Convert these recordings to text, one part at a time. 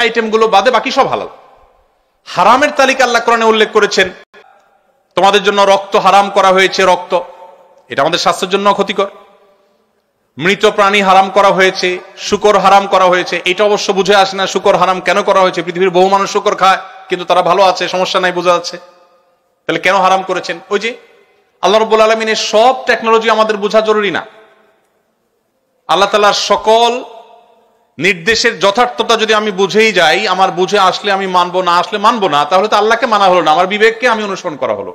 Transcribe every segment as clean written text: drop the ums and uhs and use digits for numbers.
আইটেমগুলো বাদে বাকি সব হালাল। হারামের তালিকা আল্লাহ কোরআনে উল্লেখ করেছেন, তোমাদের জন্য রক্ত হারাম করা হয়েছে, রক্ত এটা আমাদের স্বাস্থ্যের জন্য ক্ষতিকর। মৃত প্রাণী হারাম করা হয়েছে, শূকর হারাম করা হয়েছে। এটা অবশ্য বুঝে আসে না শূকর হারাম কেন করা হয়েছে। পৃথিবীর বহু মানুষ শূকর খায়, কিন্তু তারা ভালো আছে, সমস্যা নাই, বোঝা যাচ্ছে। তাহলে কেন হারাম করেছেন? ওই যে আল্লাহ রাব্বুল আলামিনের সব টেকনোলজি আমাদের বোঝা জরুরি না। আল্লাহ তাআলার সকল নির্দেশের যথার্থতা যদি আমি বুঝেই যাই, আমার বুঝে আসলে আমি মানবো, না আসলে মানবো না, তাহলে তো আল্লাহকে মানা হলো না, আমার বিবেককে আমি অনুসরণ করা হলো।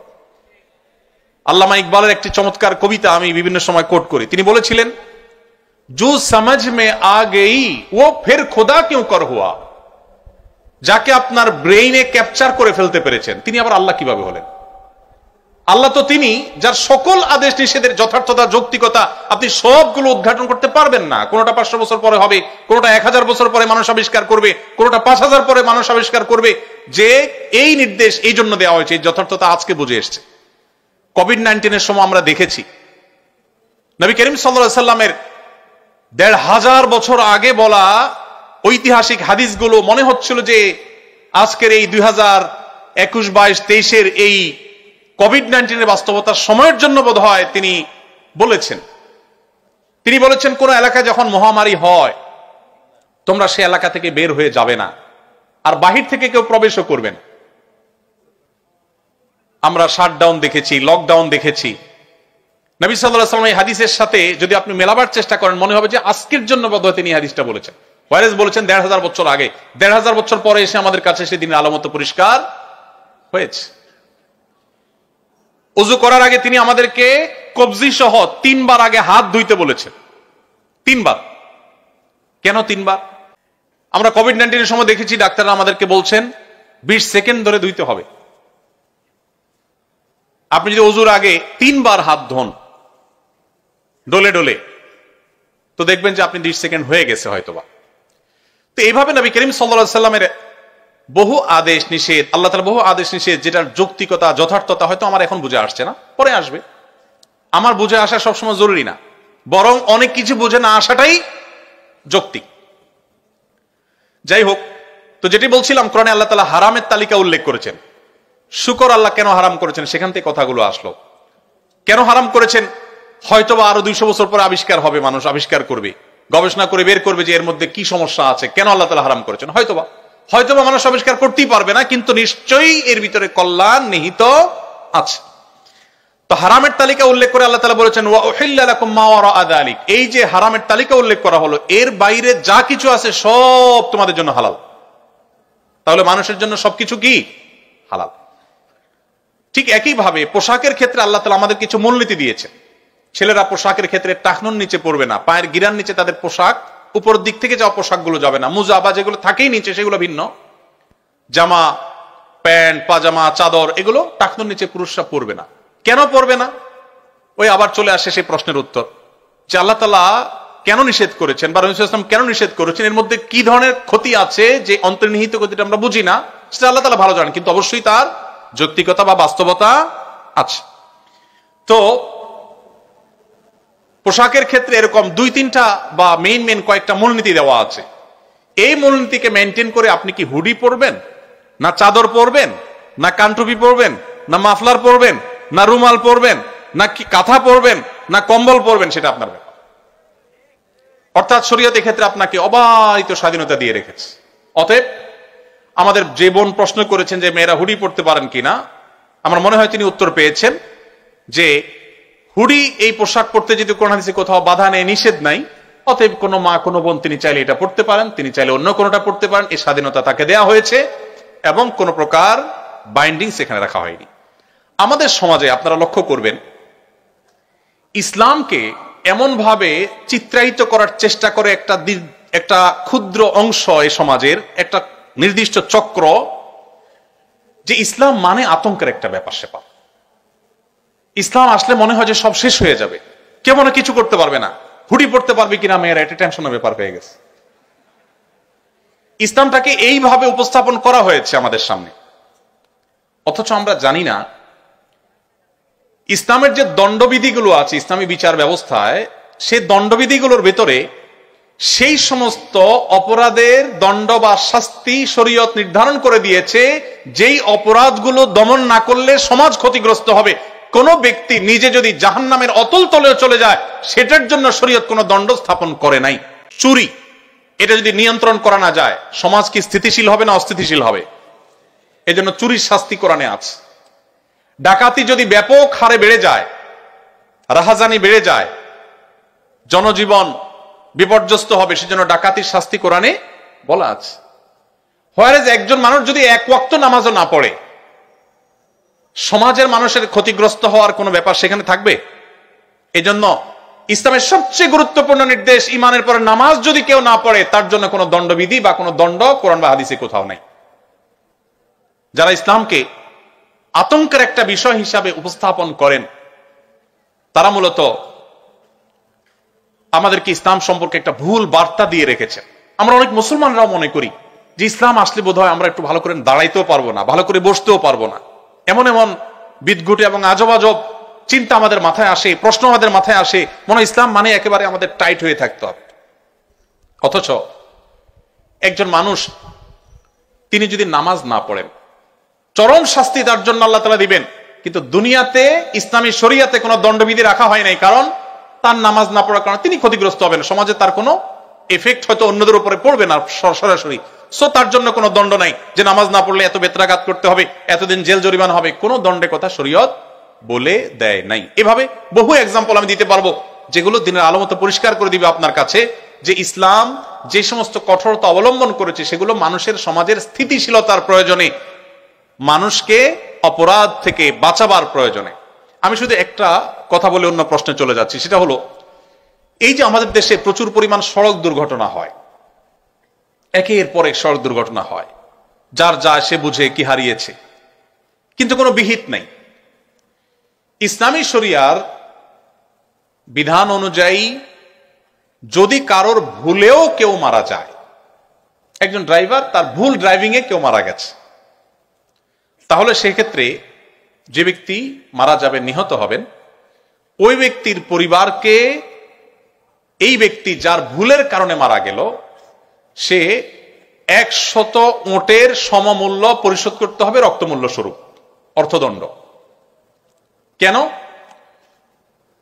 আল্লামা ইকবালের একটি চমৎকার কবিতা আমি বিভিন্ন সময় কোট করি। তিনি বলেছিলেন, जो समझ में आ गई वो फिर खुदा क्यों कर हुआ। যাকে আপনার ব্রেইনে ক্যাপচার করে ফেলতে পেরেছেন, তিনি আবার আল্লাহ কিভাবে হলেন? আল্লাহ তো তিনি যার সকল আদেশ নিষেধের যথার্থতা, যৌক্তিকতা আপনি সবগুলো উদ্ঘাটন করতে পারবেন না। কোনটা 500 বছর পরে হবে, কোনটা 1000 বছর পরে মানুষ আবিষ্কার করবে, কোনটা 5000 পরে মানুষ আবিষ্কার করবে। যে এই নির্দেশ এই জন্য দেওয়া হয়েছে, এই যথার্থতা আজকে বুঝে এসছে। কোভিড-19 সময় আমরা দেখেছি নবী করিম সাল্লাল্লাহু আলাইহি সাল্লামের 1500 বছর আগে বলা ঐতিহাসিক হাদিসগুলো মনে হচ্ছিল যে আজকের এই 2021-22-23 এই কোভিড-19 বাস্তবতার সময়ের জন্য বোধহয় তিনি বলেছেন কোন এলাকায় যখন মহামারী হয়, তোমরা সে এলাকা থেকে বের হয়ে যাবে না, আর বাহির থেকে কেউ প্রবেশও করবেন। আমরা শাটডাউন দেখেছি, লকডাউন দেখেছি। নবী সাল্লাল্লাহু আলাইহি ওয়াসাল্লাম এই হাদিসের সাথে যদি আপনি মেলাবার চেষ্টা করেন, মনে হবে যে আজকের জন্য বোধহয় তিনি হাদিসটা বলেছেন। ওয়ারেস বলেছেন 1500 বছর আগে, 1500 বছর পরে এসে আমাদের কাছে সেদিনের আলামত পরিষ্কার হয়েছে। ওযু করার আগে তিনি আমাদেরকে কবজি সহ 3 বার আগে হাত ধুইতে বলেছেন। 3 বার। কেন 3 বার? আমরা কোভিড-19 সময় দেখেছি ডাক্তাররা আমাদেরকে বলছেন 20 সেকেন্ড ধরে ধুইতে হবে। আপনি যদি ওযুর আগে 3 বার হাত ধোন ডলে ডলে, তো দেখবেন যে আপনি 20 সেকেন্ড হয়ে গেছে হয়তোবা। তো এইভাবে নবী করিম সাল্লাল্লাহু আলাইহি সাল্লামের বহু আদেশ নিষেধ, আল্লাহ তাআলা বহু আদেশ নিষেধ, যেটার যৌক্তিকতা, যথার্থতা হয়তো আমার এখন বুঝে আসছে না, পরে আসবে। আমার বুঝে আসা সবসময় জরুরি না, বরং অনেক কিছু বুঝে না আসাটাই যৌক্তিক। যাই হোক, তো যেটি বলছিলাম, কোরআনে আল্লাহ তাআলা হারামের তালিকা উল্লেখ করেছেন। শুকর আল্লাহ কেন হারাম করেছেন, সেখান থেকে কথাগুলো আসলো। কেন হারাম করেছেন? হয়তোবা আরো 200 বছর পরে আবিষ্কার হবে, মানুষ আবিষ্কার করবে, গবেষণা করে বের করবে যে এর মধ্যে কি সমস্যা আছে, কেন আল্লাহ তাআলা হারাম করেছেন। হয়তোবা মানুষ আবিষ্কার করতেই পারবে না, কিন্তু নিশ্চয়ই এর ভিতরে কল্যাণ নিহিত আছে। তো হারামের তালিকা উল্লেখ করে আল্লাহ তাআলা বলেছেন, ওয়া উহিল্লা লাকুম মা ওয়ারাআ যালিক। এই যে হারামের তালিকা উল্লেখ করা হলো, এর বাইরে যা কিছু আছে সব তোমাদের জন্য হালাল। তাহলে মানুষের জন্য সবকিছু কি হালাল। ঠিক একইভাবে পোশাকের ক্ষেত্রে আল্লাহ তাআলা আমাদের কিছু মূলনীতি দিয়েছেন। ছেলেরা পোশাকের ক্ষেত্রে টাকনুর নিচে পড়বে না, পায়ের গিরার নিচে তাদের পোশাক, উপর দিক থেকে যাওয়া পোশাকগুলো যাবে না। মুজা বা যেগুলো থাকেই নিচে সেগুলো ভিন্ন, জামা, প্যান্ট, পাজামা, চাদর, এগুলো টাকনুর নিচে পুরুষরা পরবে না। কেন পরবে না? ওই আবার চলে আসে সেই প্রশ্নের উত্তর, যে আল্লাহ তাআলা কেন নিষেধ করেছেন বা রাসূল সাল্লাল্লাহু আলাইহি ওয়াসাল্লাম কেন নিষেধ করেছেন, এর মধ্যে কি ধরনের ক্ষতি আছে যে অন্তর্নিহিত ক্ষতিটা আমরা বুঝি না, সেটা আল্লাহ তাআলা ভালো জানেন, কিন্তু অবশ্যই তার যৌক্তিকতা বা বাস্তবতা আছে। তো পোশাকের ক্ষেত্রে এরকম 2-3টা বা মেইন কয়েকটা মূলনীতি দেওয়া আছে। এই মূলনীতিকে মেনটেন করে আপনি কি হুডি পরবেন, না চাদর পরবেন, না কানটুপি পরবেন, না মাফলার পরবেন, না রুমাল পরবেন, না কি কাঁথা পরবেন, না কম্বল পরবেন, সেটা আপনার ব্যাপার। অর্থাৎ শরীয়ত এক্ষেত্রে আপনাকে অবাধিত স্বাধীনতা দিয়ে রেখেছে। অতএব আমাদের যে বোন প্রশ্ন করেছেন যে মেয়েরা হুডি পরতে পারেন কিনা, আমার মনে হয় তিনি উত্তর পেয়েছেন যে হুডি এই পোশাক পরতে যদি কোরআন হাদিসে কোথাও বাধা নেই, নিষেধ নাই, অতএব কোনো মা কোনো বোন তিনি চাইলে এটা পড়তে পারেন, তিনি চাইলে অন্য কোনোটা পড়তে পারেন, এই স্বাধীনতা তাকে দেয়া হয়েছে এবং কোনো প্রকার বাইন্ডিং সেখানে রাখা হয়নি। আমাদের সমাজে আপনারা লক্ষ্য করবেন, ইসলামকে এমন ভাবে চিত্রায়িত করার চেষ্টা করে একটা ক্ষুদ্র অংশ এই সমাজের, একটা নির্দিষ্ট চক্র, যে ইসলাম মানে আতঙ্কের একটা ব্যাপার স্যাপার। ইসলাম আসলে মনে হয় যে সব শেষ হয়ে যাবে, কেউ মনে কিছু করতে পারবে না, হুডি পড়তে পারবে কিনা মেয়েরা, এটা টেনশনের ব্যাপার হয়ে গেছে। ইসলামটাকে এইভাবে উপস্থাপন করা হয়েছে আমাদের সামনে, অথচ আমরা জানি না ইসলামের যে দণ্ডবিধিগুলো আছে ইসলামী বিচার ব্যবস্থায়, সে দণ্ডবিধিগুলোর ভেতরে সেই সমস্ত অপরাধের দণ্ড বা শাস্তি শরীয়ত নির্ধারণ করে দিয়েছে, যেই অপরাধগুলো দমন না করলে সমাজ ক্ষতিগ্রস্ত হবে। কোন ব্যক্তি নিজে যদি জাহান্নামের অতল তলে চলে যায়, সেটার জন্য শরীয়ত কোনো দণ্ড স্থাপন করে নাই। চুরি, এটা যদি নিয়ন্ত্রণ করা না যায়, সমাজ কি স্থিতিশীল হবে না অস্থিতিশীল হবে? এজন্য চুরির শাস্তি কোরআনে আছে। ডাকাতি যদি ব্যাপক হারে বেড়ে যায়, রাহাজানি বেড়ে যায়, জনজীবন বিপর্যস্ত হবে, সেজন্য ডাকাতির শাস্তি কোরআনে বলা আছে। হোয়ারেজ একজন মানুষ যদি এক ওয়াক্ত নামাজও না পড়ে, সমাজের মানুষের ক্ষতিগ্রস্ত হওয়ার কোনো ব্যাপার সেখানে থাকবে? এজন্য ইসলামের সবচেয়ে গুরুত্বপূর্ণ নির্দেশ, ইমানের পরে নামাজ যদি কেউ না পড়ে, তার জন্য কোনো দণ্ডবিধি বা কোনো দণ্ড কোরআন বা হাদিসে কোথাও নাই। যারা ইসলামকে আতঙ্কের একটা বিষয় হিসাবে উপস্থাপন করেন, তারা মূলত আমাদেরকে ইসলাম সম্পর্কে একটা ভুল বার্তা দিয়ে রেখেছেন। আমরা অনেক মুসলমানরাও মনে করি যে ইসলাম আসলে বোধহয় আমরা একটু ভালো করে দাঁড়াইতেও পারবো না, ভালো করে বসতেও পারবো না। এমন এমন বিদঘুটে এবং আজব আজব চিন্তা আমাদের মাথায় আসে, প্রশ্ন আমাদের মাথায় আসে, মনে হয় ইসলাম মানে একেবারে আমাদের টাইট হয়ে থাকতে হবে। অথচ একজন মানুষ তিনি যদি নামাজ না পড়েন, চরম শাস্তি তার জন্য আল্লাহ তাআলা দিবেন। কিন্তু দুনিয়াতে ইসলামী শরীয়তে কোনো দণ্ডবিধি রাখা হয় নাই, কারণ তার নামাজ না পড়ার কারণে তিনি ক্ষতিগ্রস্ত হবেন, সমাজে তার কোনো এফেক্ট হয়তো অন্যদের উপরে পড়বে না সরাসরি। সো তার জন্য কোনো দণ্ড নাই যে নামাজ না পড়লে এত বেত্রাঘাত করতে হবে, এতদিন জেল জরিমানা হবে, কোনো দণ্ডের কথা শরীয়ত বলে দেয় নাই। এভাবে বহু এক্সাম্পল আমি দিতে পারবো, যেগুলো দিনের আলো মতো পরিষ্কার করে দিবে আপনার কাছে যে ইসলাম যে সমস্ত কঠোরতা অবলম্বন করেছে, সেগুলো মানুষের সমাজের স্থিতিশীলতার প্রয়োজনে, মানুষকে অপরাধ থেকে বাঁচাবার প্রয়োজনে। আমি শুধু একটা কথা বলে অন্য প্রশ্নে চলে যাচ্ছি, সেটা হলো এই যে আমাদের দেশে প্রচুর পরিমাণ সড়ক দুর্ঘটনা হয়, একের পর এক সড়ক দুর্ঘটনা হয়, যার যা সে বুঝে কি হারিয়েছে, কিন্তু কোনো বিহিত নাই। ইসলামী শরিয়ার বিধান অনুযায়ী যদি কারোর ভুলেও কেউ মারা যায়, একজন ড্রাইভার তার ভুল ড্রাইভিং এ কেউ মারা গেছে, তাহলে সেক্ষেত্রে যে ব্যক্তি মারা যাবেন, নিহত হবেন, ওই ব্যক্তির পরিবারকে এই ব্যক্তি যার ভুলের কারণে মারা গেল, সে 100 ওঁটের সমমূল্য পরিশোধ করতে হবে রক্তমূল্য স্বরূপ, অর্থদণ্ড। কেন?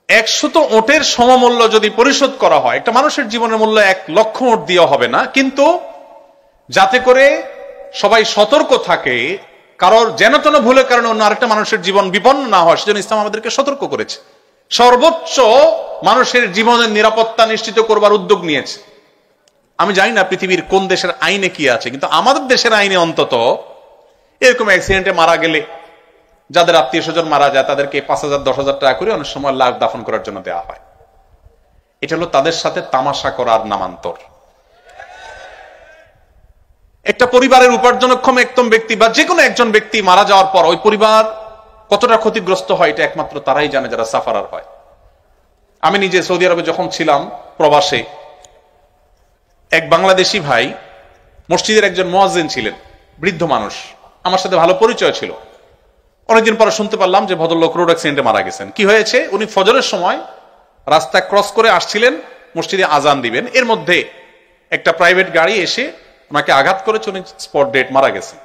100 ওঁটের সমমূল্য যদি পরিশোধ করা হয়, একটা মানুষের জীবনের মূল্য 1 লক্ষ ওঁট দেওয়া হবে না, কিন্তু যাতে করে সবাই সতর্ক থাকে, কারোর যেন তেন ভুলের কারণে অন্য আরেকটা মানুষের জীবন বিপন্ন না হয়, সেজন্য ইসলাম আমাদেরকে সতর্ক করেছে। সর্বোচ্চ মানুষের জীবনের নিরাপত্তা নিশ্চিত করবার উদ্যোগ নিয়েছে। আমি জানি না পৃথিবীর কোন দেশের আইনে কি আছে, কিন্তু আমাদের দেশের আইনে অন্তত এরকম অ্যাক্সিডেন্টে মারা গেলে যাদের আত্মীয় স্বজন মারা যায়, তাদেরকে 5,000 10,000 টাকা করে অনেক সময় লাশ দাফন করার জন্য দেওয়া হয়। এটা হলো তাদের সাথে তামাশা করার নামান্তর। একটা পরিবারের উপার্জনক্ষম একদম ব্যক্তি বা যে কোনো একজন ব্যক্তি মারা যাওয়ার পর ওই পরিবার কতটা ক্ষতিগ্রস্ত হয়, এটা একমাত্র তারাই জানে যারা সাফারার হয়। আমি নিজে সৌদি আরবে যখন ছিলাম প্রবাসে, এক বাংলাদেশি ভাই মসজিদের একজন মুয়াজ্জিন ছিলেন, বৃদ্ধ মানুষ, আমার সাথে ভালো পরিচয় ছিল। অনেকদিন পরে শুনতে পারলাম যে ভদ্রলোক রোড অ্যাক্সিডেন্টে মারা গেছেন। কি হয়েছে? উনি ফজরের সময় রাস্তা ক্রস করে আসছিলেন, মসজিদে আজান দিবেন, এর মধ্যে একটা প্রাইভেট গাড়ি এসে ওনাকে আঘাত করেছে, উনি স্পট ডেড মারা গেছে।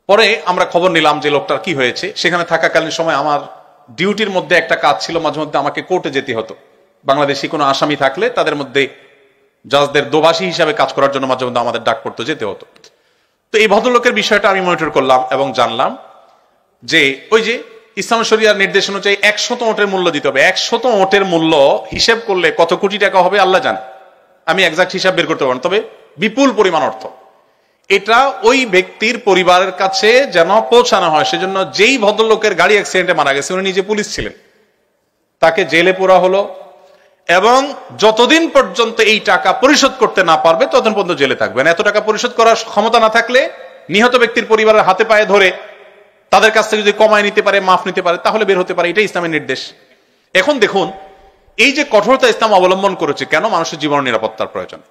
পরে আমরা খবর নিলাম যে লোকটার কি হয়েছে। সেখানে থাকাকালীন সময় আমার ডিউটির মধ্যে একটা কাজ ছিল, মাঝে মধ্যে আমাকে কোর্টে যেতে হতো। বাংলাদেশি কোনো আসামি থাকলে তাদের মধ্যে জাজদের দোভাষী হিসাবে কাজ করার জন্য মাঝে মধ্যে আমাদের ডাক পড়তে যেতে হতো। তো এই ভদ্রলোকের বিষয়টা আমি মনিটর করলাম এবং জানলাম যে ওই যে ইসলাম শরিয়ার নির্দেশ অনুযায়ী 100 ওঁটের মূল্য দিতে হবে। 100 ওঁটের মূল্য হিসেব করলে কত কোটি টাকা হবে আল্লাহ জানে, আমি এক্সাক্ট হিসাব বের করতে পারবো, তবে বিপুল পরিমাণ অর্থ। এটা ওই ব্যক্তির পরিবারের কাছে যেন পৌঁছানো হয়, সেজন্য যেই ভদ্রলোকের গাড়ি অ্যাক্সিডেন্টে মারা গেছে উনি নিজে পুলিশ ছিলেন, তাকে জেলে পোরা হলো এবং যতদিন পর্যন্ত এই টাকা পরিশোধ করতে না পারবে ততদিন পর্যন্ত জেলে থাকবেন। এত টাকা পরিশোধ করার ক্ষমতা না থাকলে নিহত ব্যক্তির পরিবারের হাতে পায়ে ধরে তাদের কাছ থেকে যদি কমায় নিতে পারে, মাফ নিতে পারে, তাহলে বের হতে পারে। এটাই ইসলামের নির্দেশ। এখন দেখুন, এই যে কঠোরতা ইসলাম অবলম্বন করেছে, কেন? মানুষের জীবন নিরাপত্তার প্রয়োজন।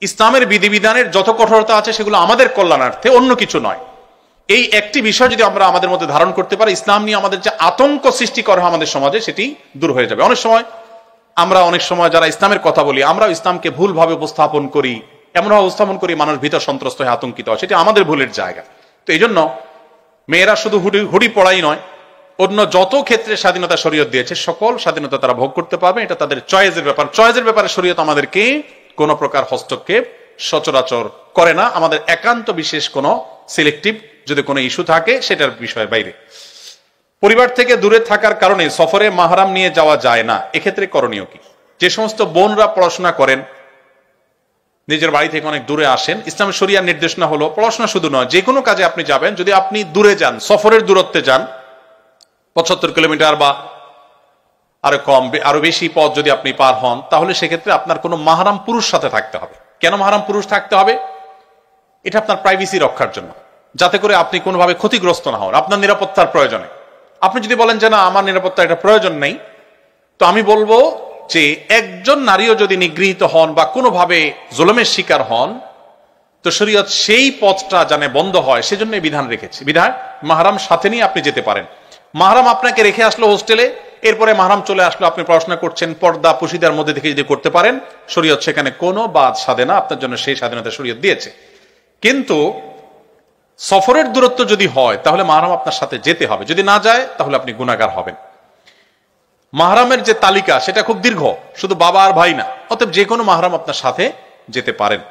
ইসলামের বিধিবিধানের যত কঠোরতা আছে সেগুলো আমাদের কল্যাণার্থে, অন্য কিছু নয়। এই একটি বিষয় যদি আমরা আমাদের মধ্যে ধারণ করতে পারি, ইসলাম নিয়ে আমাদের যে আতঙ্ক সৃষ্টি করা হয় আমাদের সমাজে, সেটি দূর হয়ে যাবে। অনেক সময় আমরা অনেক সময় যারা ইসলামের কথা বলি, আমরা ইসলামকে ভুলভাবে উপস্থাপন করি, এমনভাবে উপস্থাপন করি মানুষ ভীত সন্ত্রস্ত হয়ে আতঙ্কিত হয়, সেটা আমাদের ভুলের জায়গা। তো এই জন্য মেয়েরা শুধু হুডি পড়াই নয়, অন্য যত ক্ষেত্রে স্বাধীনতা শরীয়ত দিয়েছে সকল স্বাধীনতা তারা ভোগ করতে পারবে, এটা তাদের চয়েসের ব্যাপার। চয়েসের ব্যাপারে শরীয়ত আমাদেরকে কোন প্রকার হস্তক্ষেপ সচরাচর করে না, আমাদের একান্ত বিশেষ কোন সিলেক্টিভ যদি কোনো ইস্যু থাকে সেটার বিষয়ের বাইরে। পরিবার থেকে দূরে থাকার কারণে সফরে মাহরাম নিয়ে যাওয়া যায় না, এক্ষেত্রে করণীয় কি? যে সমস্ত বোনরা পড়াশোনা করেন, নিজের বাড়ি থেকে অনেক দূরে আসেন, ইসলাম শরিয়ার নির্দেশনা হলো পড়াশোনা শুধু নয়, যে কোনো কাজে আপনি যাবেন, যদি আপনি দূরে যান, সফরের দূরত্বে যান, 75 কিলোমিটার বা আরো কম আরো বেশি পথ যদি আপনি পার হন, তাহলে সেক্ষেত্রে আপনার কোনো মাহরাম পুরুষ সাথে থাকতে হবে। কেন মাহরাম পুরুষ থাকতে হবে? এটা আপনার প্রাইভেসি রক্ষার জন্য, যাতে করে আপনি কোনোভাবে ক্ষতিগ্রস্ত না হন, আপনার নিরাপত্তার প্রয়োজনে। আপনি যদি বলেন যে না আমার নিরাপত্তা এটা প্রয়োজন নেই, তো আমি বলবো যে একজন নারীও যদি নিগৃহীত হন বা কোনোভাবে জুলুমের শিকার হন, তো শরীয়ত সেই পথটা জানে বন্ধ হয়, সেজন্য বিধান রেখেছে। বিধান মাহরাম সাথে নিয়ে আপনি যেতে পারেন। মাহরাম আপনাকে রেখে আসলো হোস্টেলে, এরপরে মাহরাম চলে আসলো, আপনি পড়াশোনা করছেন, পর্দা পুশিদার মধ্যে থেকে যদি করতে পারেন, শরীয়ত সেখানে কোনো বাদ সাধে না, আপনার জন্য সেই স্বাধীনতা শরীয়ত দিয়েছে। কিন্তু সফরের দূরত্ব যদি হয় তাহলে মাহরাম আপনার সাথে যেতে হবে, যদি না যায় তাহলে আপনি গুনাহগার হবেন। মাহরামের যে তালিকা সেটা খুব দীর্ঘ, শুধু বাবা আর ভাই না, অতএব যে কোনো মাহরাম আপনার সাথে যেতে পারেন।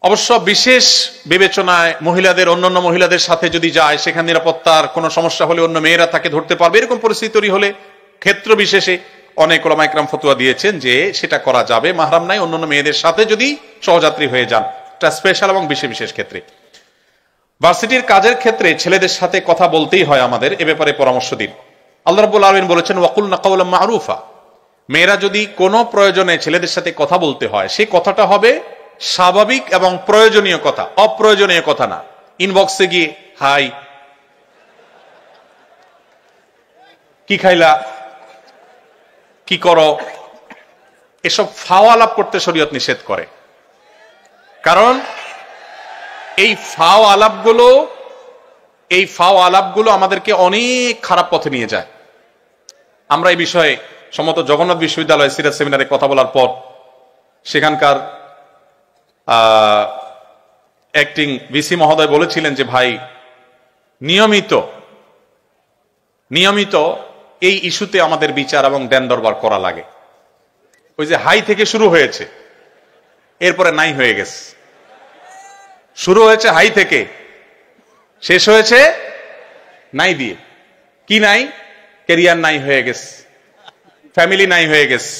অবশ্য বিশেষ বিবেচনায় মহিলাদের অন্যান্য মহিলাদের সাথে যদি যায়, সেখানে নিরাপত্তার কোনো সমস্যা হলে অন্য মেয়েরা তাকে ধরতে পারবে, এরকম পরিস্থিতি তৈরি হলে ক্ষেত্র বিশেষে অনেক ওলামা ইকরাম ফতোয়া দিয়েছেন যে সেটা করা যাবে। মাহরাম নাই অন্যান্য মেয়েদের সাথে যদি সহযাত্রী হয়ে যান, এটা স্পেশাল এবং বিশেষ বিশেষ ক্ষেত্রে। ভার্সিটির কাজের ক্ষেত্রে ছেলেদের সাথে কথা বলতেই হয় আমাদের, এ ব্যাপারে পরামর্শ দিন। আল্লাহ রাব্বুল আলামিন বলেছেন ওয়াকুলনা কাওলাম মারুফা। মেয়েরা যদি কোনো প্রয়োজনে ছেলেদের সাথে কথা বলতে হয়, সেই কথাটা হবে স্বাভাবিক এবং প্রয়োজনীয় কথা, অপ্রয়োজনীয় কথা না। ইনবক্সে গিয়ে হাই, কি খাইলা, কি করো, এসব ফাওয়া আলাপ করতে শরীয়ত নিষেধ করে। কারণ এই ফাও আলাপগুলো আমাদেরকে অনেক খারাপ পথে নিয়ে যায়। আমরা এই বিষয়ে সম্ভবত জগন্নাথ বিশ্ববিদ্যালয় সিরাজ সেমিনারে কথা বলার পর সেখানকার অ্যাক্টিং ভিসি মহোদয় বলেছিলেন যে ভাই, নিয়মিত এই ইস্যুতে আমাদের বিচার এবং দেন দরবার করা লাগে। ওই যে হাই থেকে শুরু হয়েছে, এরপরে নাই হয়ে গেছে। শুরু হয়েছে হাই থেকে, শেষ হয়েছে নাই দিয়ে। কি নাই? ক্যারিয়ার নাই হয়ে গেছে, ফ্যামিলি নাই হয়ে গেছে,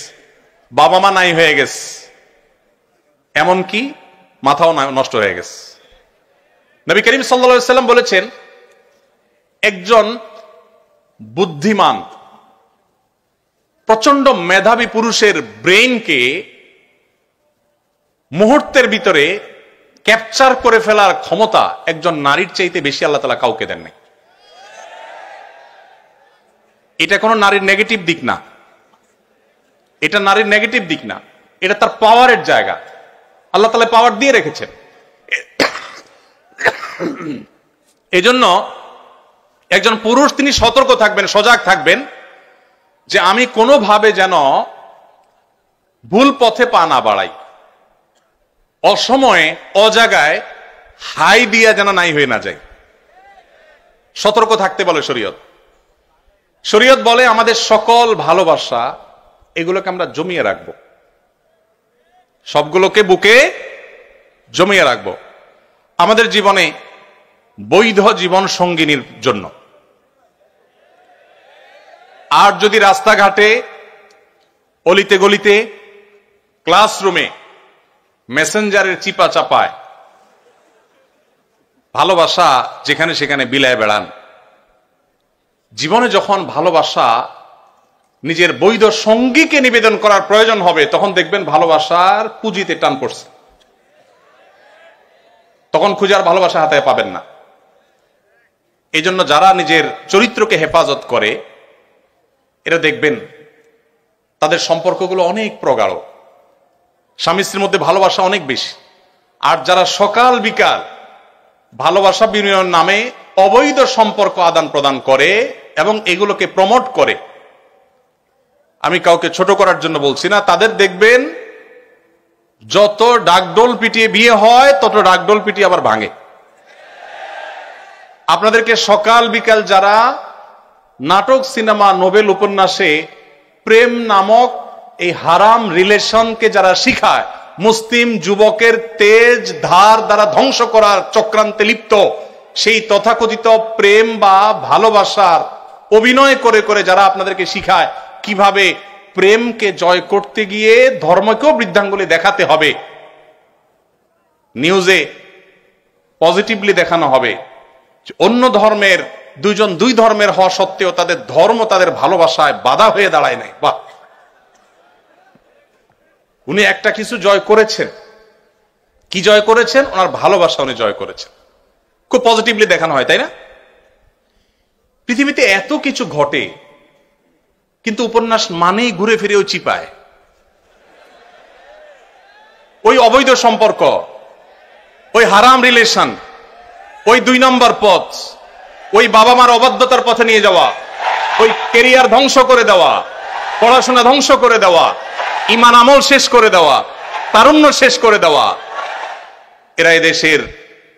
বাবা মা নাই হয়ে গেছে, এমনকি মাথাও নষ্ট হয়ে গেছে। নবী করিম সাল্লাল্লাহু আলাইহি ওয়াসাল্লাম বলেছেন, একজন বুদ্ধিমান প্রচন্ড মেধাবী পুরুষের ব্রেইনকে মুহূর্তের ভিতরে ক্যাপচার করে ফেলার ক্ষমতা একজন নারীর চাইতে বেশি আল্লাহ তাআলা কাউকে দেন নাই। এটা কোনো নারীর নেগেটিভ দিক না, এটা তার পাওয়ারের জায়গা। আল্লাহ তাআলা পাওয়ার দিয়ে রেখেছেন। এজন্য একজন পুরুষ তিনি সতর্ক থাকবেন, সজাগ থাকবেন যে আমি কোনোভাবে যেন ভুল পথে পা না বাড়াই, অসময়ে অজাগায় হাই দিয়া যেন নাই হয়ে না যায়। সতর্ক থাকতে বলে শরীয়ত বলে আমাদের সকল ভালোবাসা এগুলোকে আমরা জমিয়ে রাখবো, সবগুলোকে বুকে জমিয়ে রাখবো আমাদের জীবনে বৈধ জীবন সঙ্গিনীর জন্য। আর যদি রাস্তাঘাটে, অলিতে গলিতে, ক্লাসরুমে, মেসেঞ্জারের চিপা চাপায় ভালোবাসা যেখানে সেখানে বিলায় বেড়ান, জীবনে যখন ভালোবাসা নিজের বৈধ সঙ্গীকে নিবেদন করার প্রয়োজন হবে, তখন দেখবেন ভালোবাসার পুঁজিতে টান পড়ছে, তখন খুঁজার ভালোবাসা হাতে পাবেন না। এই জন্য যারা নিজের চরিত্রকে হেফাজত করে, এরা দেখবেন তাদের সম্পর্কগুলো অনেক প্রগাঢ়, স্বামী স্ত্রীর মধ্যে ভালোবাসা অনেক বেশি। আর যারা সকাল বিকাল ভালোবাসা বিনিময়ের নামে অবৈধ সম্পর্ক আদান প্রদান করে এবং এগুলোকে প্রমোট করে, আমি কাউকে ছোট করার জন্য বলছি না, তাদের দেখবেন যত ডাকডোল পিটিয়ে বিয়ে হয় তত ডাকডোল পিটিয়ে আবার ভাঙে। আপনাদেরকে সকাল বিকাল যারা নাটক, সিনেমা, নোবেল, উপন্যাসে প্রেম নামক এই হারাম রিলেশনকে যারা শিখায়, মুসলিম যুবকের তেজ ধার দ্বারা ধ্বংস করার চক্রান্তে লিপ্ত, সেই তথাকথিত প্রেম বা ভালোবাসার অভিনয় করে করে যারা আপনাদেরকে শিখায় কিভাবে প্রেমকে জয় করতে গিয়ে ধর্মকেও বৃদ্ধাঙ্গুলি দেখাতে হবে, নিউজে পজিটিভলি দেখানো হবে, অন্য ধর্মের দুইজন দুই ধর্মের হওয়া সত্ত্বেও তাদের ধর্ম তাদের ভালোবাসায় বাধা হয়ে দাঁড়ায় নাই। বাহ, উনি একটা কিছু জয় করেছেন। কি জয় করেছেন? ওনার ভালোবাসা উনি জয় করেছেন। খুব পজিটিভলি দেখানো হয়, তাই না? পৃথিবীতে এত কিছু ঘটে, কিন্তু উপন্যাস মানেই ঘুরে ফিরেও চিপায়। ওই অবৈধ সম্পর্ক, ওই হারাম রিলেশন, ওই 2 নম্বর পথ, ওই বাবা মার অবাধ্যতার পথে নিয়ে যাওয়া, ওই ক্যারিয়ার ধ্বংস করে দেওয়া, পড়াশোনা ধ্বংস করে দেওয়া, ইমান আমল শেষ করে দেওয়া, তারুণ্য শেষ করে দেওয়া, এরা এদেশের